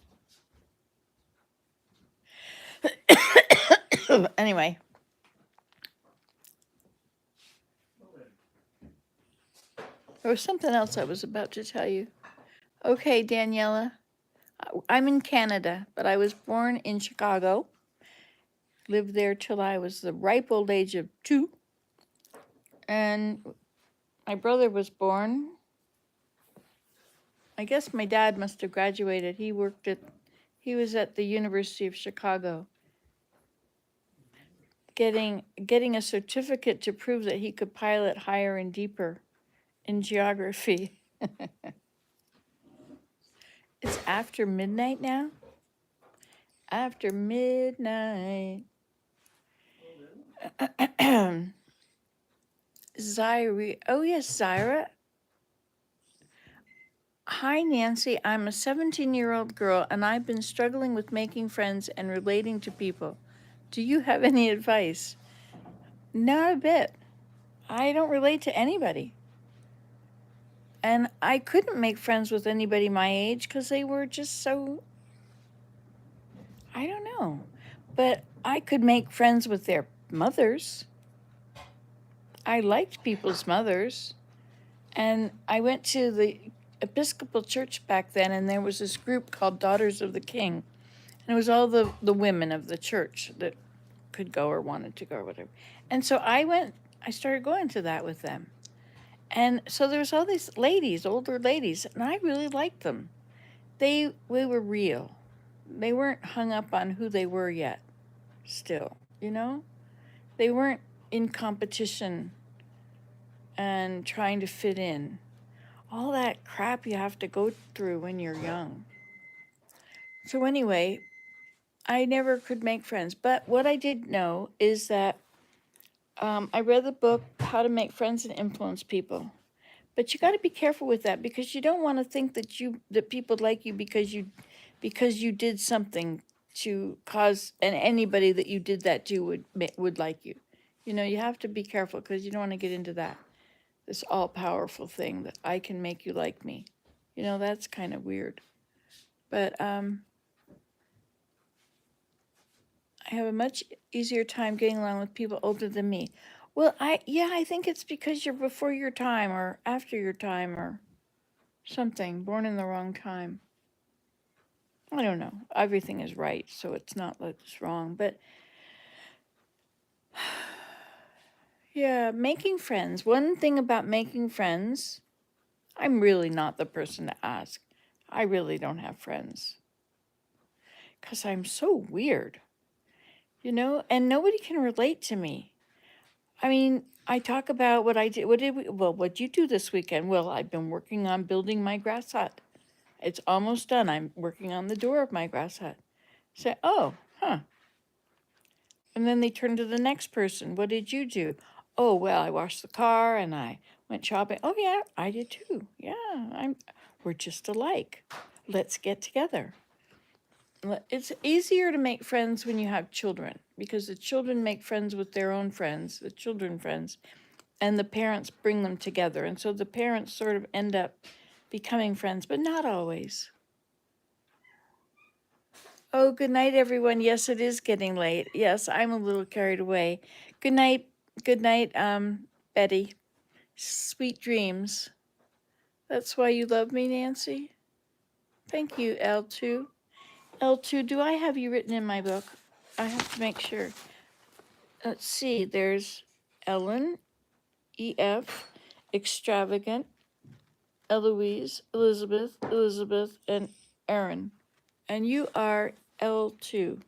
Anyway. There was something else I was about to tell you. Okay, Daniela. I'm in Canada, but I was born in Chicago. Lived there till I was the ripe old age of 2. And my brother was born. I guess my dad must have graduated. He was at the University of Chicago getting a certificate to prove that he could pilot higher and deeper in geography. It's after midnight now? After midnight. Zyra. Oh, yes, Zyra. Hi, Nancy. I'm a 17-year-old girl, and I've been struggling with making friends and relating to people. Do you have any advice? Not a bit. I don't relate to anybody. And I couldn't make friends with anybody my age because they were just so, I don't know. But I could make friends with their mothers. I liked people's mothers. And I went to Episcopal church back then, and there was this group called Daughters of the King. And it was all the women of the church that could go or wanted to go or whatever. And so I started going to that with them. And so there was all these ladies, older ladies, and I really liked them. We were real. They weren't hung up on who they were yet, still, you know? They weren't in competition and trying to fit in. All that crap you have to go through when you're young. So, anyway, I never could make friends. But what I did know is that I read the book, How to Make Friends and Influence People. But you got to be careful with that because you don't want to think that people like you because you did something to cause, and anybody that you did that to would like you. You know, you have to be careful because you don't want to get into this all powerful thing that I can make you like me. You know, that's kind of weird. But I have a much easier time getting along with people older than me. Well, I think it's because you're before your time or after your time or something, born in the wrong time. I don't know. Everything is right, so it's not that it's wrong. But yeah, making friends. One thing about making friends, I'm really not the person to ask. I really don't have friends because I'm so weird, you know, and nobody can relate to me. I mean, I talk about what I did. What'd you do this weekend? Well, I've been working on building my grass hut. It's almost done. I'm working on the door of my grass hut. Say, oh, huh. And then they turn to the next person. What did you do? Oh, well, I washed the car and I went shopping. Oh, yeah, I did too. Yeah, we're just alike. Let's get together. It's easier to make friends when you have children because the children make friends with their own friends, the children friends, and the parents bring them together. And so the parents sort of end up becoming friends, but not always. Oh, good night, everyone. Yes, it is getting late. Yes, I'm a little carried away. Good night. Good night, Betty. Sweet dreams. That's why you love me, Nancy. Thank you, L2. L2, do I have you written in my book? I have to make sure. Let's see. There's Ellen, EF, Extravagant, Eloise, Elizabeth, and Aaron. And you are L2.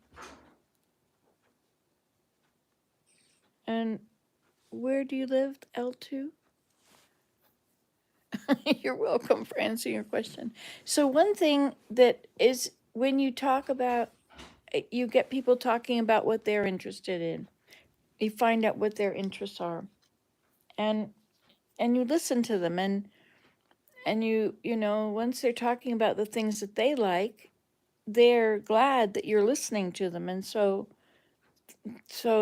And where do you live, L2? You're welcome for answering your question. So, one thing that is when you talk about, you get people talking about what they're interested in. You find out what their interests are, and you listen to them, and you know once they're talking about the things that they like, they're glad that you're listening to them, and so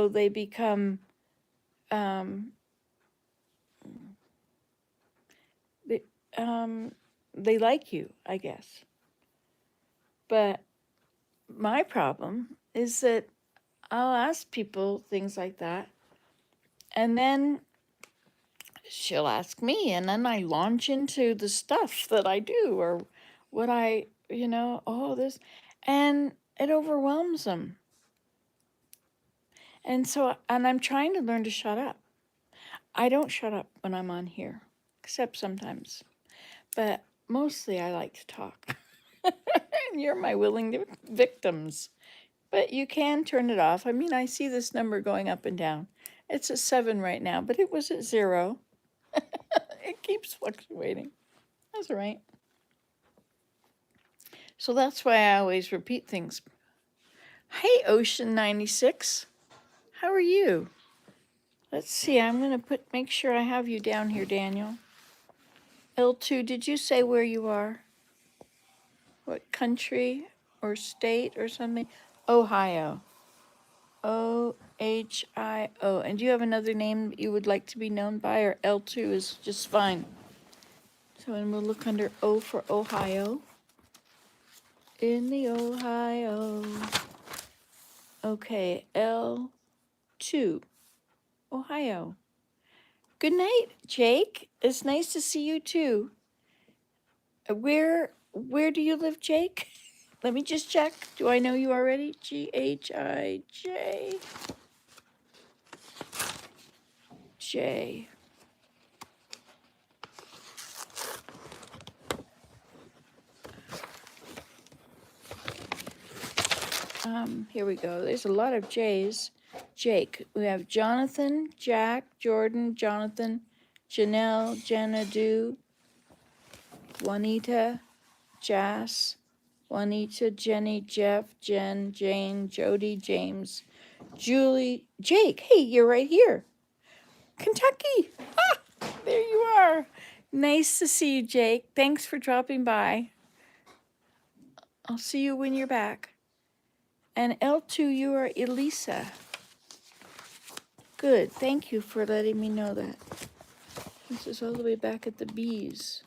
they become um, they, they like you, I guess. But my problem is that I'll ask people things like that, and then she'll ask me, and then I launch into the stuff that I do or what this, and it overwhelms them. And I'm trying to learn to shut up. I don't shut up when I'm on here, except sometimes, but mostly I like to talk. And you're my willing victims. But you can turn it off. I mean, I see this number going up and down. It's at 7 right now, but it was at 0. It keeps fluctuating. That's all right. So that's why I always repeat things. Hey, Ocean 96. How are you? Let's see. I'm going to make sure I have you down here, Daniel. L2, did you say where you are? What country or state or something? Ohio. Ohio. And do you have another name that you would like to be known by, or L2 is just fine? So, and we'll look under O for Ohio. In the Ohio. Okay, L2, Ohio. Good night, Jake. It's nice to see you too. Where do you live, Jake? Let me just check. Do I know you already? G-H-I-J. J. Here we go. There's a lot of J's. Jake. We have Jonathan, Jack, Jordan, Jonathan, Janelle, Janadu, Juanita, Jas, Juanita, Jenny, Jeff, Jen, Jane, Jody, James, Julie, Jake. Hey, you're right here. Kentucky. Ah, there you are. Nice to see you, Jake. Thanks for dropping by. I'll see you when you're back. And L2, you are Elisa. Good. Thank you for letting me know that. This is all the way back at the B's.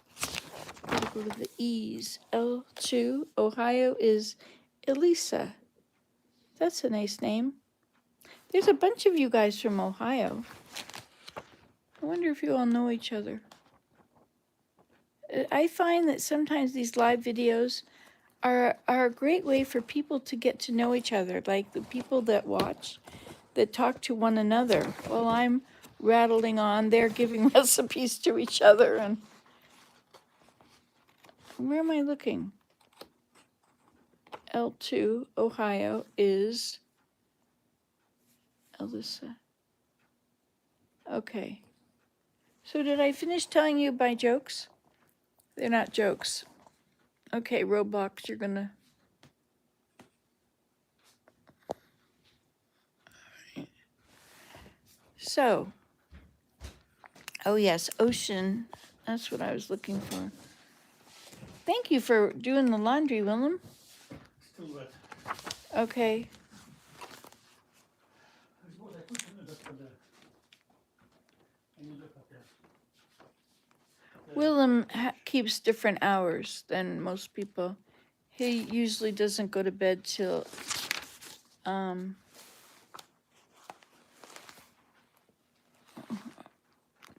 Gotta go to the E's. L2, Ohio is Elisa. That's a nice name. There's a bunch of you guys from Ohio. I wonder if you all know each other. I find that sometimes these live videos are a great way for people to get to know each other, like the people that watch, that talk to one another. While I'm rattling on, they're giving recipes to each other. And where am I looking? L2, Ohio is Alyssa. Okay. So did I finish telling you my jokes? They're not jokes. Okay, Roblox, you're gonna... So, oh yes, ocean. That's what I was looking for. Thank you for doing the laundry, Willem. Still wet. Okay. I suppose I put them up there. And you look up there. Willem keeps different hours than most people. He usually doesn't go to bed till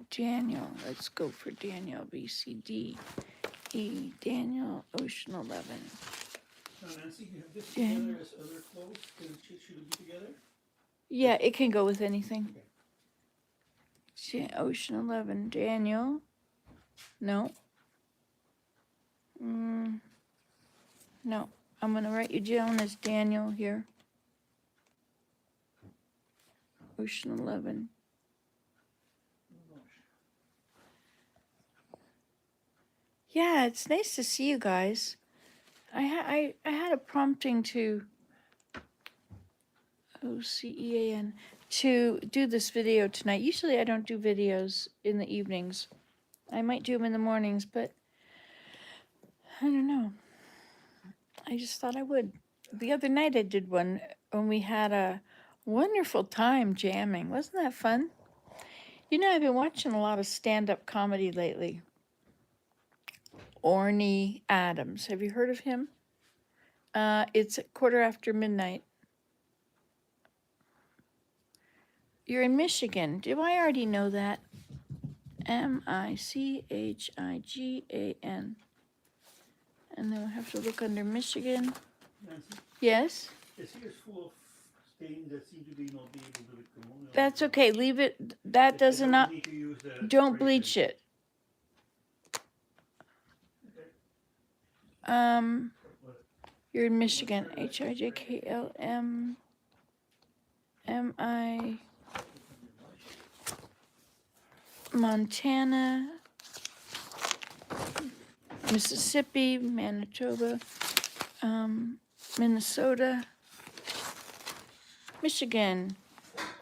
Daniel. Let's go for Daniel. B, C, D, E. Daniel, Ocean 11. Now, Nancy, you have this together as other clothes? Should it be together? Yeah, it can go with anything. Okay. Ocean 11. Daniel. No. No. I'm going to write you down as Daniel here. Ocean 11. Yeah, it's nice to see you guys. I had a prompting to OCEAN to do this video tonight. Usually I don't do videos in the evenings. I might do them in the mornings, but I don't know. I just thought I would. The other night I did one when we had a wonderful time jamming. Wasn't that fun? You know, I've been watching a lot of stand-up comedy lately. Orny Adams. Have you heard of him? It's at midnight. You're in Michigan. Do I already know that? Michigan. And then we'll have to look under Michigan. Nancy, Yes? this here is full of stains that seem to be not be able to come on. That's okay. Leave it. That does not. Need to use the Don't spray bleach paint. it. You're in Michigan. HIJKLM. MI. Montana. Mississippi. Manitoba. Minnesota. Michigan.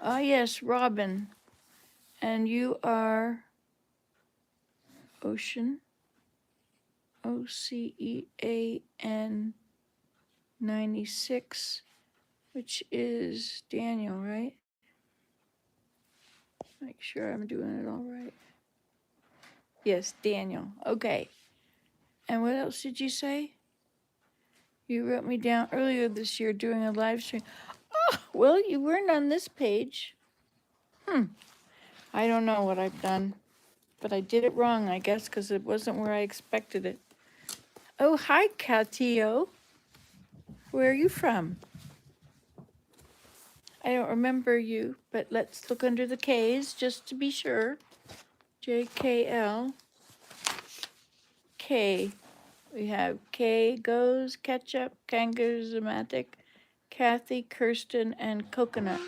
Ah, yes, Robin. And you are Ocean. OCEAN 96, which is Daniel, right? Make sure I'm doing it all right. Yes, Daniel. Okay. And what else did you say? You wrote me down earlier this year doing a live stream. Oh, well, you weren't on this page. I don't know what I've done, but I did it wrong, I guess, because it wasn't where I expected it. Oh, hi, Catio. Where are you from? I don't remember you, but let's look under the K's just to be sure. JKL. K. We have K goes, ketchup, kangaroo, Zematic, Kathy, Kirsten, and coconut.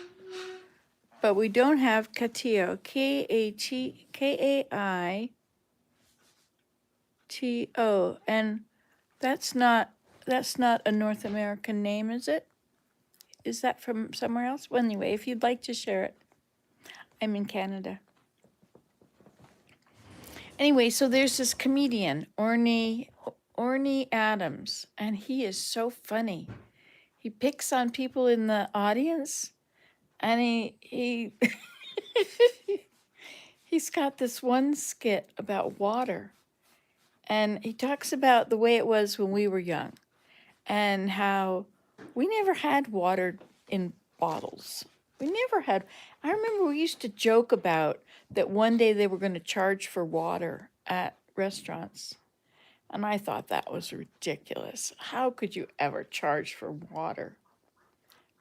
But we don't have Katio. Kaito. And that's not a North American name, is it? Is that from somewhere else? Well, anyway, if you'd like to share it. I'm in Canada. Anyway, so there's this comedian, Orny Adams, and he is so funny. He picks on people in the audience, and he he's got this one skit about water, and he talks about the way it was when we were young, and how we never had water in bottles. We never had. I remember we used to joke about that one day they were going to charge for water at restaurants. And I thought that was ridiculous. How could you ever charge for water?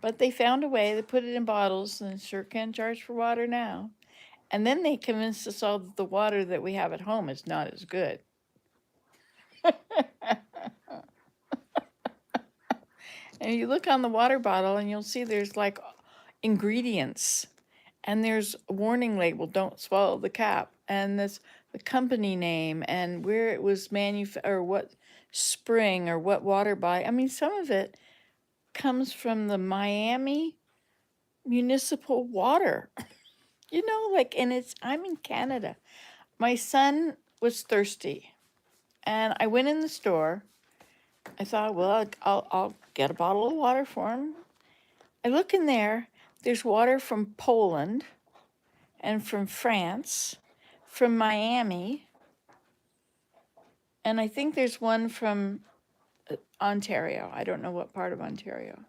But they found a way, they put it in bottles and sure can charge for water now. And then they convinced us all that the water that we have at home is not as good. And you look on the water bottle and you'll see there's like ingredients and there's a warning label, don't swallow the cap, and this the company name and where it was manufactured or what spring or what water body. I mean, some of it comes from the Miami municipal water. And I'm in Canada. My son was thirsty and I went in the store. I thought, well, I'll get a bottle of water for him. I look in there, there's water from Poland and from France, from Miami, and I think there's one from Ontario. I don't know what part of Ontario.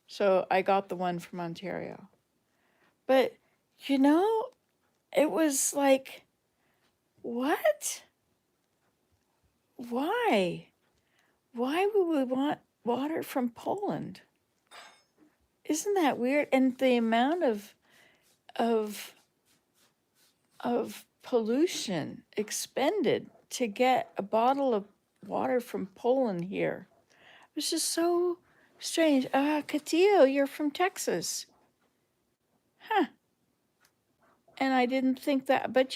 So I got the one from Ontario. But, it was like, what? Why? Why would we want water from Poland? Isn't that weird? And the amount of pollution expended to get a bottle of water from Poland here. It was just so strange. Katia, you're from Texas. Huh. And I didn't think that, but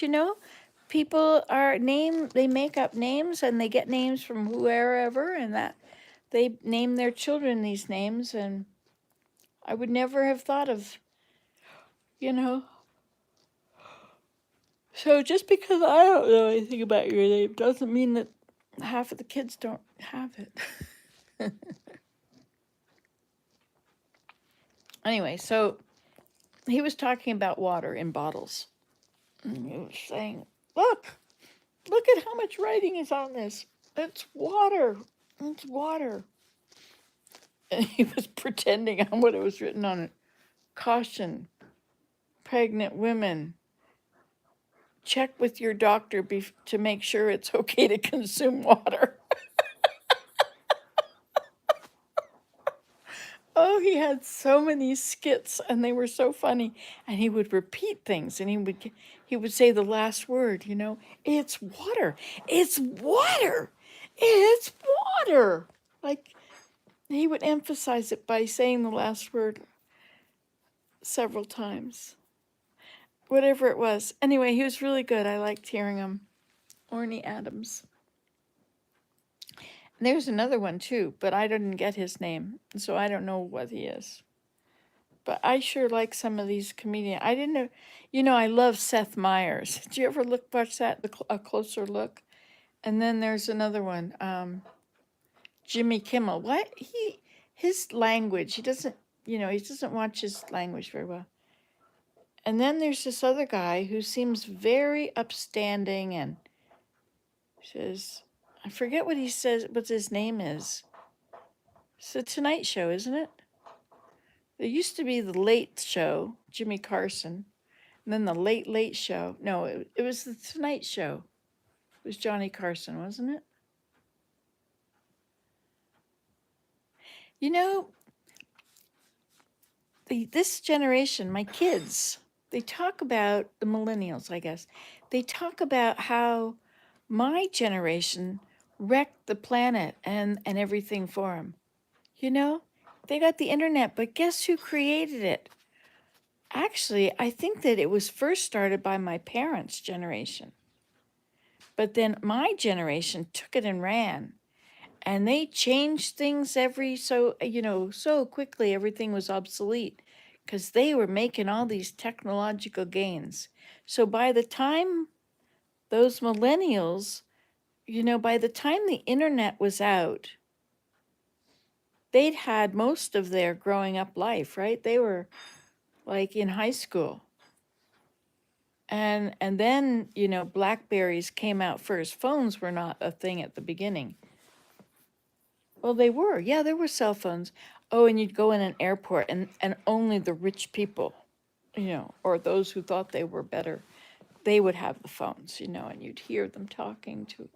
people they make up names and they get names from wherever, and that they name their children these names, and I would never have thought of, you know. So just because I don't know anything about your name doesn't mean that half of the kids don't have it. Anyway, so he was talking about water in bottles. And he was saying, look at how much writing is on this. It's water. It's water. And he was pretending on what it was written on it. Caution, pregnant women. Check with your doctor to make sure it's okay to consume water. Oh, he had so many skits and they were so funny. And he would repeat things and he would say the last word, it's water. It's water. It's water. Like he would emphasize it by saying the last word several times. Whatever it was. Anyway, he was really good. I liked hearing him. Orny Adams. And there's another one too, but I didn't get his name, so I don't know what he is. But I sure like some of these comedians. I didn't know, I love Seth Meyers. Did you ever watch that, a closer look? And then there's another one, Jimmy Kimmel. His language, he doesn't watch his language very well. And then there's this other guy who seems very upstanding and says, I forget what he says, what his name is. It's the Tonight Show, isn't it? There used to be the Late Show, Jimmy Carson, and then the Late Show. No, it was the Tonight Show. It was Johnny Carson, wasn't it? You know, this generation, my kids, they talk about the millennials, I guess. They talk about how my generation wrecked the planet and everything for them. You know, they got the internet, but guess who created it? Actually, I think that it was first started by my parents' generation. But then my generation took it and ran. And they changed things so quickly everything was obsolete because they were making all these technological gains. So by the time those millennials, by the time the internet was out, they'd had most of their growing up life, right? They were like in high school. And then, Blackberries came out first. Phones were not a thing at the beginning. Well, they were. Yeah, there were cell phones. Oh, and you'd go in an airport and only the rich people, or those who thought they were better, they would have the phones, and you'd hear them talking to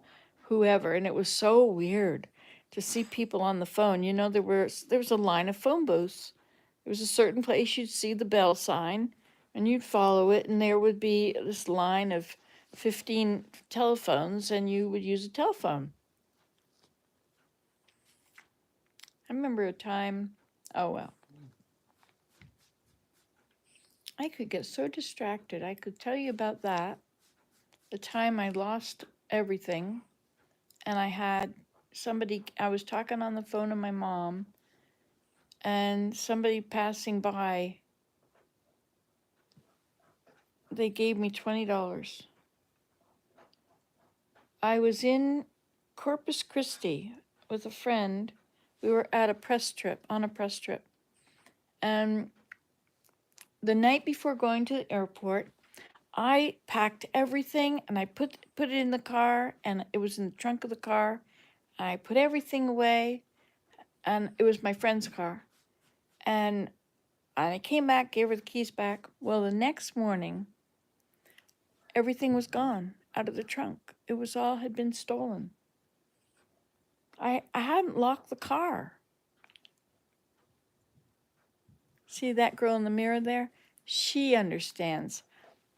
whoever. And it was so weird to see people on the phone. There was a line of phone booths. There was a certain place you'd see the bell sign and you'd follow it, and there would be this line of 15 telephones, and you would use a telephone. I remember a time, oh well, I could get so distracted. I could tell you about that. The time I lost everything, and I was talking on the phone to my mom, and somebody passing by, they gave me $20. I was in Corpus Christi with a friend. We were at on a press trip. And the night before going to the airport, I packed everything and I put it in the car, and it was in the trunk of the car. I put everything away, and it was my friend's car. And I came back, gave her the keys back. Well, the next morning, everything was gone out of the trunk. It was all had been stolen. I hadn't locked the car. See that girl in the mirror there? She understands.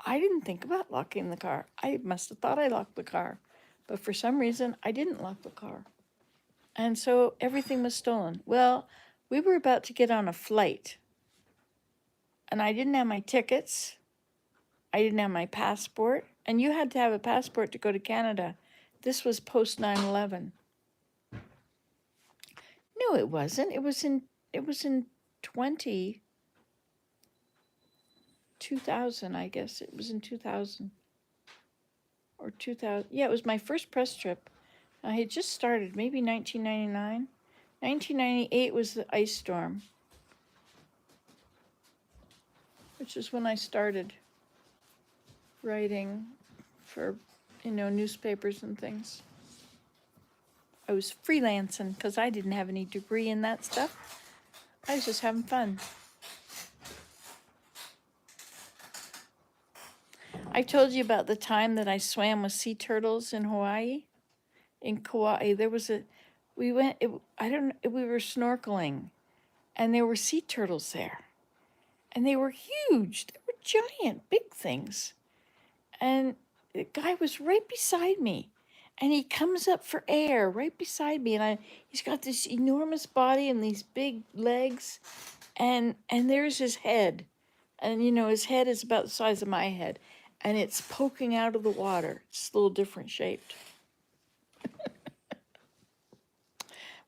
I didn't think about locking the car. I must have thought I locked the car. But for some reason, I didn't lock the car. And so everything was stolen. Well, we were about to get on a flight, and I didn't have my tickets. I didn't have my passport, and you had to have a passport to go to Canada. This was post 9/11. No, it wasn't. It was in 2000, I guess. It was in 2000 or 2000. Yeah, it was my first press trip. I had just started, maybe 1999. 1998 was the ice storm, which is when I started writing for, newspapers and things. I was freelancing because I didn't have any degree in that stuff. I was just having fun. I told you about the time that I swam with sea turtles in Hawaii. In Kauai, we were snorkeling, and there were sea turtles there. And they were huge. They were giant, big things. And the guy was right beside me, and he comes up for air right beside me, and he's got this enormous body and these big legs, and there's his head, and his head is about the size of my head, and it's poking out of the water. It's a little different shaped.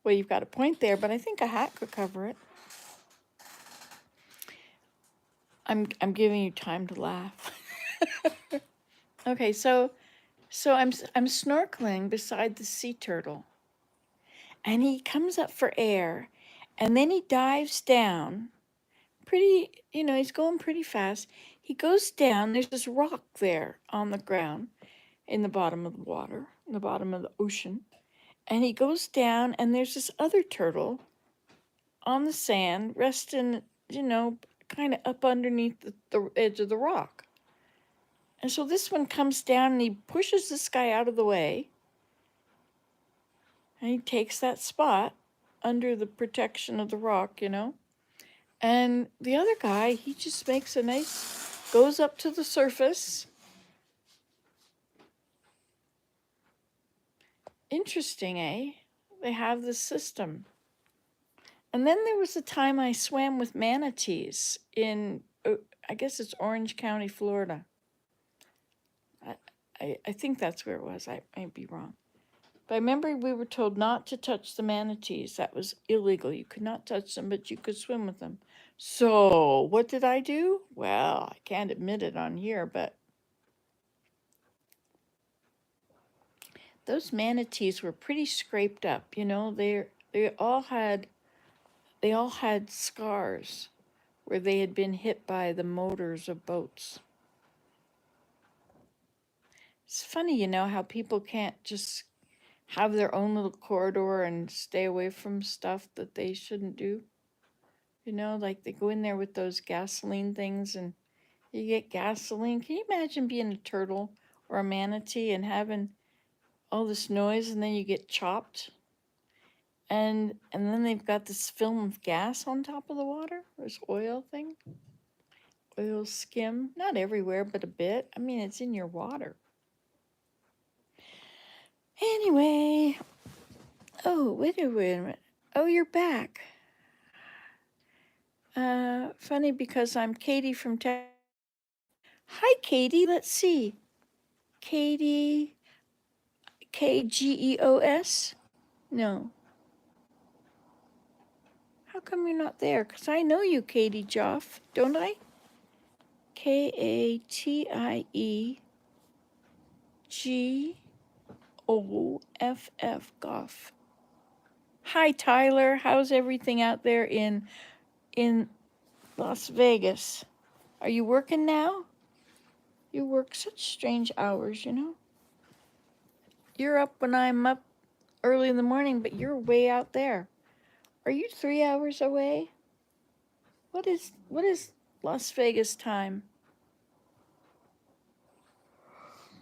Well, you've got a point there, but I think a hat could cover it. I'm giving you time to laugh. Okay, so I'm snorkeling beside the sea turtle, and he comes up for air, and then he dives down. He's going pretty fast. He goes down. There's this rock there on the ground, in the bottom of the water, in the bottom of the ocean, and he goes down, and there's this other turtle on the sand, resting, kind of up underneath the edge of the rock. And so this one comes down and he pushes this guy out of the way. And he takes that spot. under the protection of the rock, you know. And the other guy, he just makes a nice, goes up to the surface. Interesting, eh? They have this system. And then there was a time I swam with manatees in, I guess it's Orange County, Florida. I think that's where it was. I might be wrong. But I remember we were told not to touch the manatees. That was illegal. You could not touch them, but you could swim with them. So what did I do? Well, I can't admit it on here, but those manatees were pretty scraped up. You know, they all had scars where they had been hit by the motors of boats. It's funny, you know, how people can't just have their own little corridor and stay away from stuff that they shouldn't do. You know, like they go in there with those gasoline things and you get gasoline. Can you imagine being a turtle or a manatee and having all this noise and then you get chopped? And then they've got this film of gas on top of the water, this oil thing. Oil skim, not everywhere, but a bit. I mean, it's in your water. Anyway, wait a minute. Oh, you're back. Funny because I'm Katie from Texas. Hi, Katie. Let's see. Katie, Kgeos? No. How come you're not there? Because I know you, Katie Joff, don't I? KatieGoff, Goff. Hi, Tyler. How's everything out there in Las Vegas? Are you working now? You work such strange hours, you know? You're up when I'm up early in the morning, but you're way out there. Are you 3 hours away? What is Las Vegas time?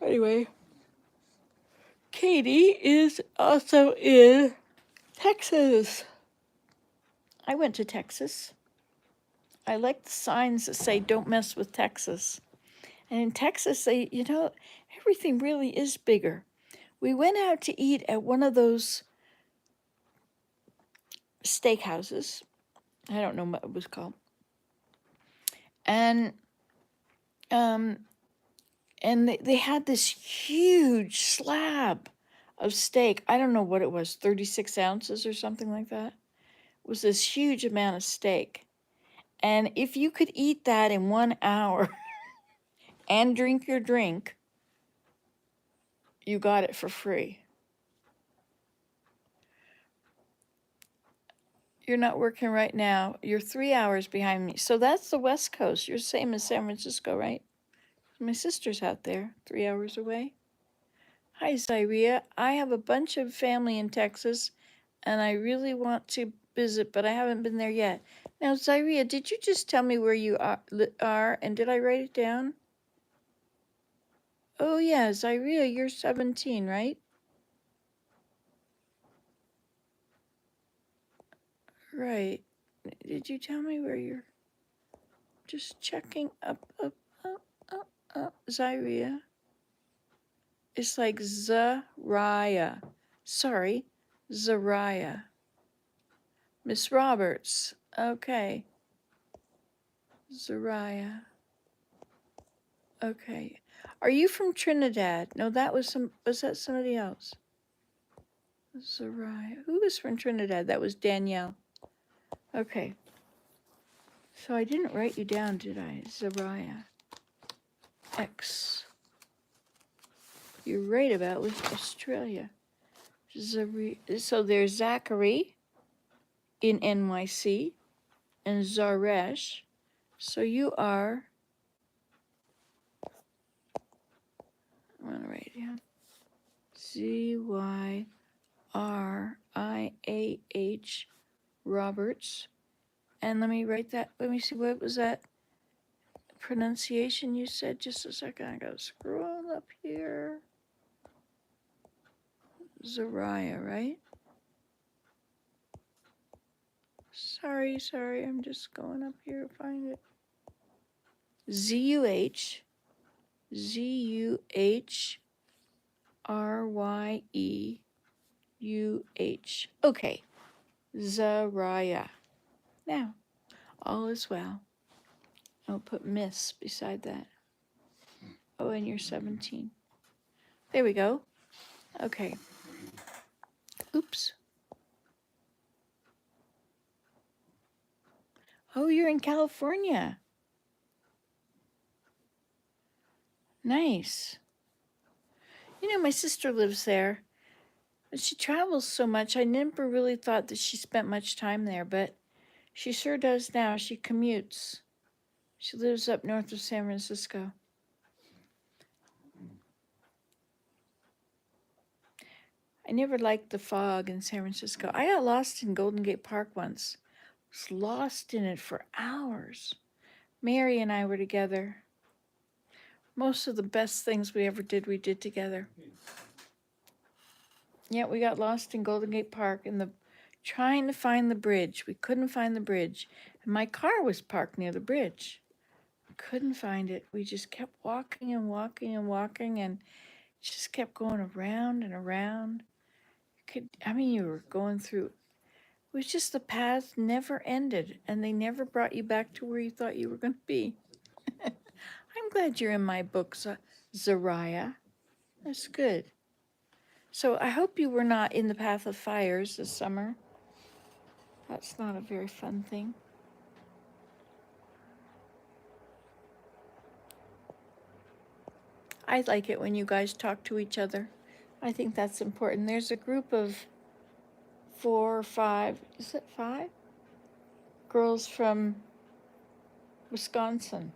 Anyway, Katie is also in Texas. I went to Texas. I like the signs that say don't mess with Texas. And in Texas, everything really is bigger. We went out to eat at one of those steakhouses. I don't know what it was called. And they had this huge slab of steak. I don't know what it was, 36 ounces or something like that. It was this huge amount of steak. And if you could eat that in 1 hour and drink your drink, you got it for free. You're not working right now. You're 3 hours behind me. So that's the West Coast. You're the same as San Francisco, right? My sister's out there, 3 hours away. Hi, Zyria. I have a bunch of family in Texas, and I really want to visit, but I haven't been there yet. Now, Zyria, did you just tell me where you are, and did I write it down? Oh, yeah, Zyria, you're 17, right? Right. Did you tell me where you're? Just checking up. Zyria. It's like Zariah. Sorry, Zariah. Miss Roberts. Okay. Zariah. Okay. Are you from Trinidad? No, was that somebody else? Zariah. Who was from Trinidad? That was Danielle. Okay. So I didn't write you down, did I? Zariah. X. You're right about with Australia. So there's Zachary in NYC and Zaresh. So you are, I'm going to write it down, Zyriah Roberts. And let me write that, let me see, what was that pronunciation you said just a second ago? Scroll up here. Zariah, right? Sorry, I'm just going up here to find it. Z-U-H. Z-U-H-R-Y-E-U-H. Okay. Zariah. Now, all is well. I'll put Miss beside that. Oh, and you're 17. There we go. Okay. Oops. Oh, you're in California. Nice. You know, my sister lives there, but she travels so much. I never really thought that she spent much time there, but she sure does now. She commutes. She lives up north of San Francisco. I never liked the fog in San Francisco. I got lost in Golden Gate Park once. Was lost in it for hours. Mary and I were together. Most of the best things we ever did, we did together. Yeah, we got lost in Golden Gate Park trying to find the bridge. We couldn't find the bridge. And my car was parked near the bridge. Couldn't find it. We just kept walking and walking and walking and just kept going around and around. You were going through. It was just the path never ended and they never brought you back to where you thought you were going to be. I'm glad you're in my book, Zariah. That's good. So I hope you were not in the path of fires this summer. That's not a very fun thing. I like it when you guys talk to each other. I think that's important. There's a group of 4 or 5, is it 5? Girls from Wisconsin.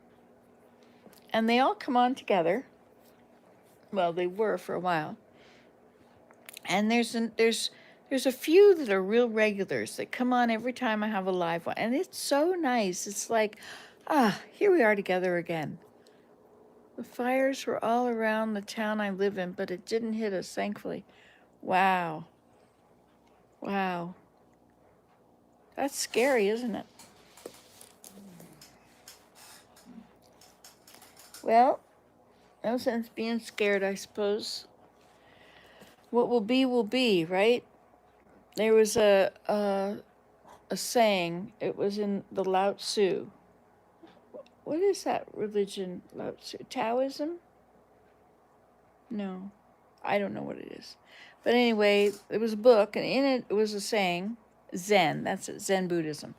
And they all come on together. Well, they were for a while. And there's a few that are real regulars that come on every time I have a live one. And it's so nice. It's like, here we are together again. The fires were all around the town I live in, but it didn't hit us, thankfully. Wow. Wow. That's scary, isn't it? Well, no sense being scared, I suppose. What will be, right? There was a saying. It was in the Lao Tzu. What is that religion, Lao Tzu? Taoism? No, I don't know what it is. But anyway, it was a book, and in it was a saying, Zen, that's it, Zen Buddhism.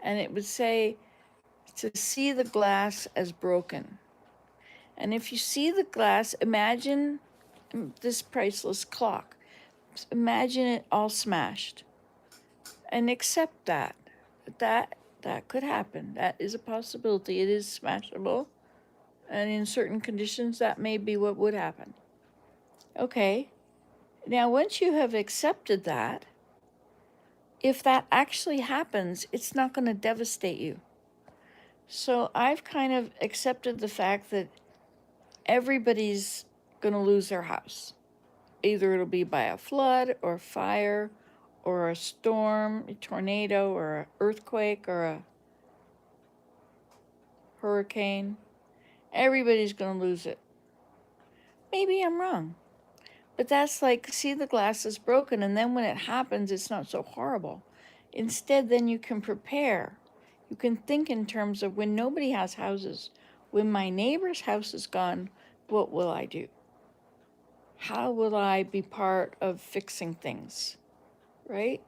And it would say to see the glass as broken. And if you see the glass, imagine this priceless clock. Imagine it all smashed. And accept that. That could happen. That is a possibility. It is smashable. And in certain conditions, that may be what would happen. Okay. Now, once you have accepted that, if that actually happens, it's not going to devastate you. So I've kind of accepted the fact that everybody's going to lose their house. Either it'll be by a flood or fire or a storm, a tornado or an earthquake or a hurricane. Everybody's going to lose it. Maybe I'm wrong. But that's like, see, the glass is broken, and then when it happens, it's not so horrible. Instead, then you can prepare. You can think in terms of when nobody has houses. When my neighbor's house is gone, what will I do? How will I be part of fixing things? Right?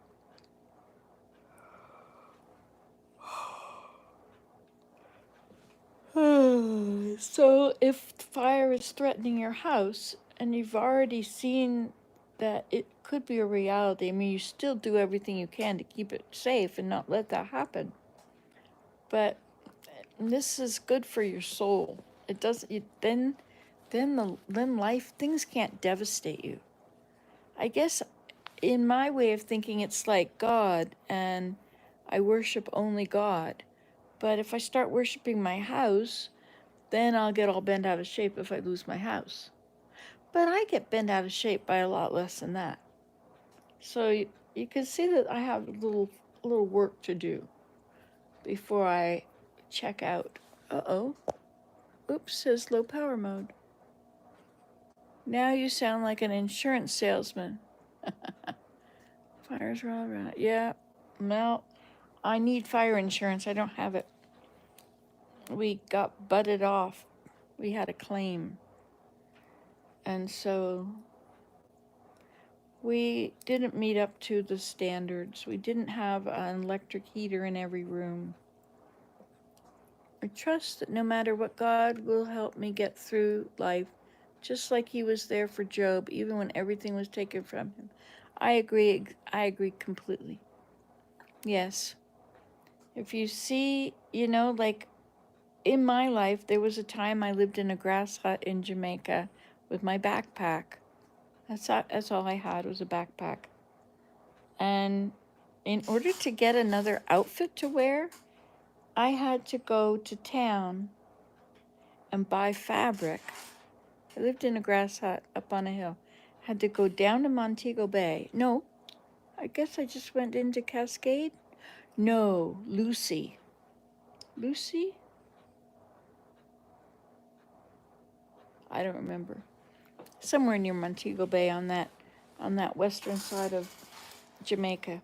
So if fire is threatening your house and you've already seen that it could be a reality, I mean, you still do everything you can to keep it safe and not let that happen. But this is good for your soul. It doesn't. Then life, things can't devastate you. I guess in my way of thinking, it's like God, and I worship only God. But if I start worshiping my house, then I'll get all bent out of shape if I lose my house. But I get bent out of shape by a lot less than that. So you can see that I have a little a little work to do before I check out. Uh-oh. Oops, says low power mode. Now you sound like an insurance salesman. Fires are all right. Yeah. Well, I need fire insurance. I don't have it. We got butted off. We had a claim. And so we didn't meet up to the standards. We didn't have an electric heater in every room. I trust that no matter what, God will help me get through life, just like he was there for Job, even when everything was taken from him. I agree completely. Yes. If you see, like in my life, there was a time I lived in a grass hut in Jamaica with my backpack. That's all I had was a backpack. And in order to get another outfit to wear, I had to go to town and buy fabric. I lived in a grass hut up on a hill. Had to go down to Montego Bay. No, I guess I just went into Cascade. No, Lucy. Lucy? I don't remember. Somewhere near Montego Bay on that western side of Jamaica.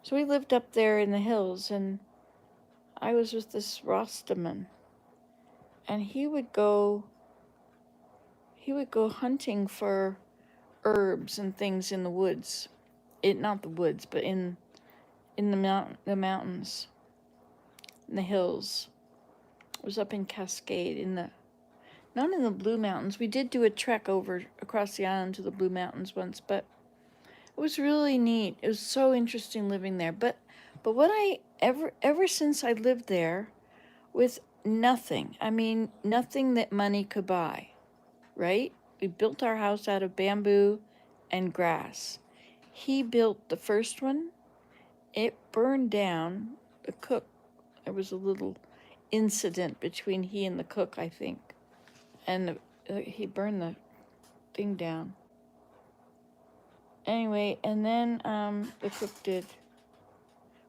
So we lived up there in the hills, and I was with this Rastaman, and he would go hunting for herbs and things in the woods. Not the woods, but in the mountains, in the hills. It was up in Cascade, not in the Blue Mountains. We did do a trek over across the island to the Blue Mountains once, but it was really neat. It was so interesting living there. But what I ever since I lived there with nothing, I mean nothing that money could buy, right? We built our house out of bamboo and grass. He built the first one. It burned down. The cook, there was a little incident between he and the cook, I think. And he burned the thing down. Anyway, and then the cook did,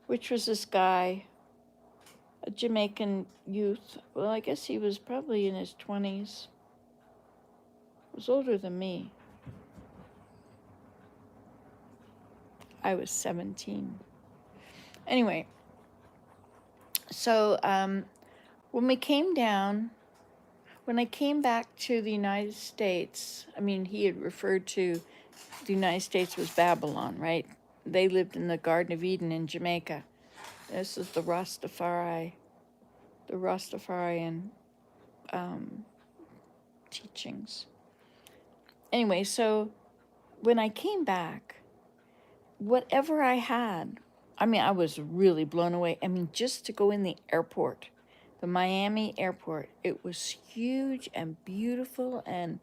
which was this guy, a Jamaican youth. Well, I guess he was probably in his 20s. He was older than me. I was 17. Anyway, so when I came back to the United States, I mean, he had referred to the United States was Babylon, right? They lived in the Garden of Eden in Jamaica. This is the Rastafarian teachings. Anyway, so when I came back, whatever I had, I mean, I was really blown away. I mean, just to go in the airport, the Miami airport, it was huge and beautiful, and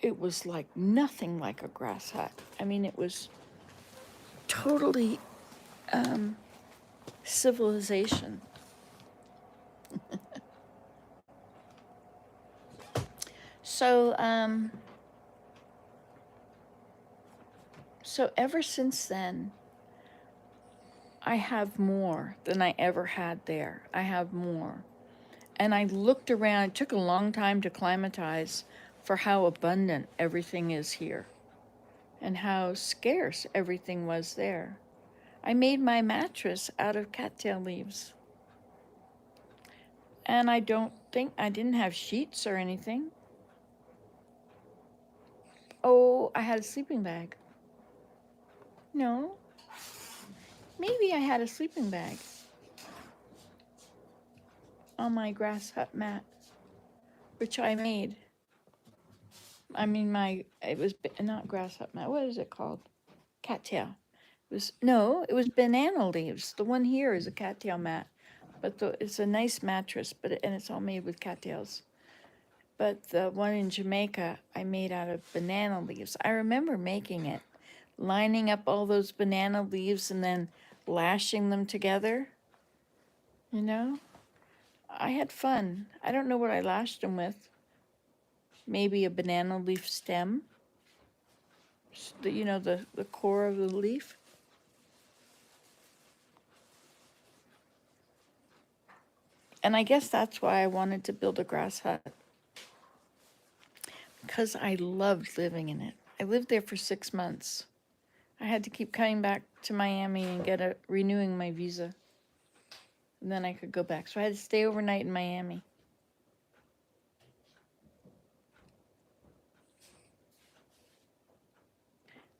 it was like nothing like a grass hut. I mean, it was totally civilization. So, so ever since then, I have more than I ever had there. I have more. And I looked around. It took a long time to acclimatize for how abundant everything is here and how scarce everything was there. I made my mattress out of cattail leaves. And I didn't have sheets or anything. Oh, I had a sleeping bag. No. Maybe I had a sleeping bag on my grass hut mat, which I made. I mean, it was not grass hut mat. What is it called? Cattail. It was banana leaves. The one here is a cattail mat, but it's a nice mattress, and it's all made with cattails. But the one in Jamaica, I made out of banana leaves. I remember making it, lining up all those banana leaves and then lashing them together. You know, I had fun. I don't know what I lashed them with. Maybe a banana leaf stem. The core of the leaf. And I guess that's why I wanted to build a grass hut, because I loved living in it. I lived there for 6 months. I had to keep coming back to Miami and renewing my visa. And then I could go back. So I had to stay overnight in Miami.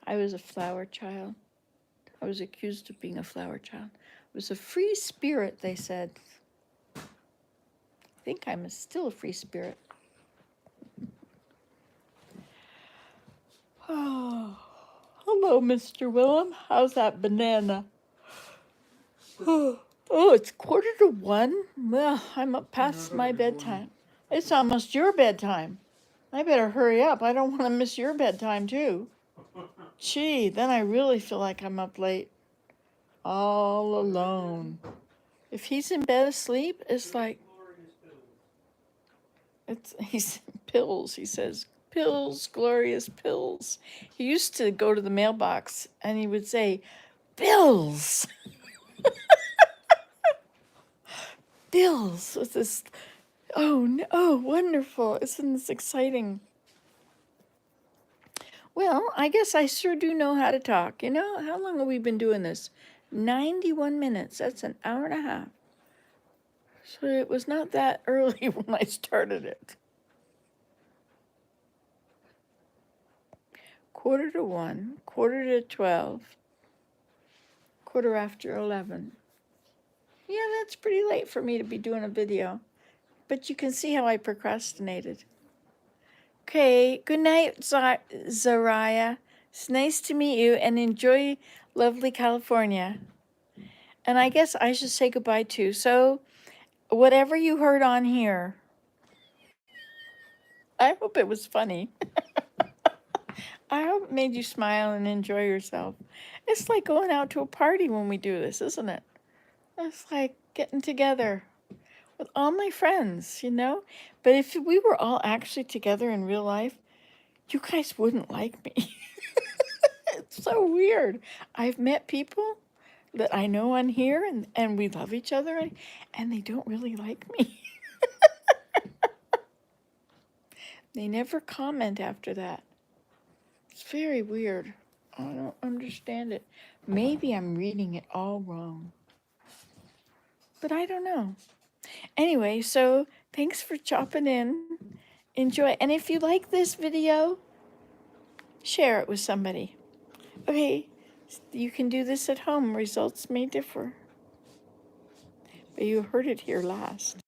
I was a flower child. I was accused of being a flower child. I was a free spirit, they said. I think I'm still a free spirit. Oh, hello, Mr. Willem. How's that banana? Oh, it's 1:45. Well, I'm up past my bedtime. It's almost your bedtime. I better hurry up. I don't want to miss your bedtime, too. Gee, then I really feel like I'm up late, all alone. If he's in bed asleep, it's like, he's pills, he says. Pills, glorious pills. He used to go to the mailbox and he would say, bills. Bills with this, oh, no, oh, wonderful. Isn't this exciting? Well, I guess I sure do know how to talk. You know, how long have we been doing this? 91 minutes. That's an hour and a half. So it was not that early when I started it. 1:45, 1:45, 11:15. Yeah, that's pretty late for me to be doing a video. But you can see how I procrastinated. Okay, good night, Zariah. It's nice to meet you and enjoy lovely California. And I guess I should say goodbye too. So, whatever you heard on here, I hope it was funny. I hope it made you smile and enjoy yourself. It's like going out to a party when we do this, isn't it? It's like getting together with all my friends, you know? But if we were all actually together in real life, you guys wouldn't like me. It's so weird. I've met people that I know on here and we love each other and they don't really like me. They never comment after that. It's very weird. I don't understand it. Maybe I'm reading it all wrong. But I don't know. Anyway, so thanks for chopping in. Enjoy. And if you like this video, share it with somebody. Okay, you can do this at home. Results may differ. But you heard it here last.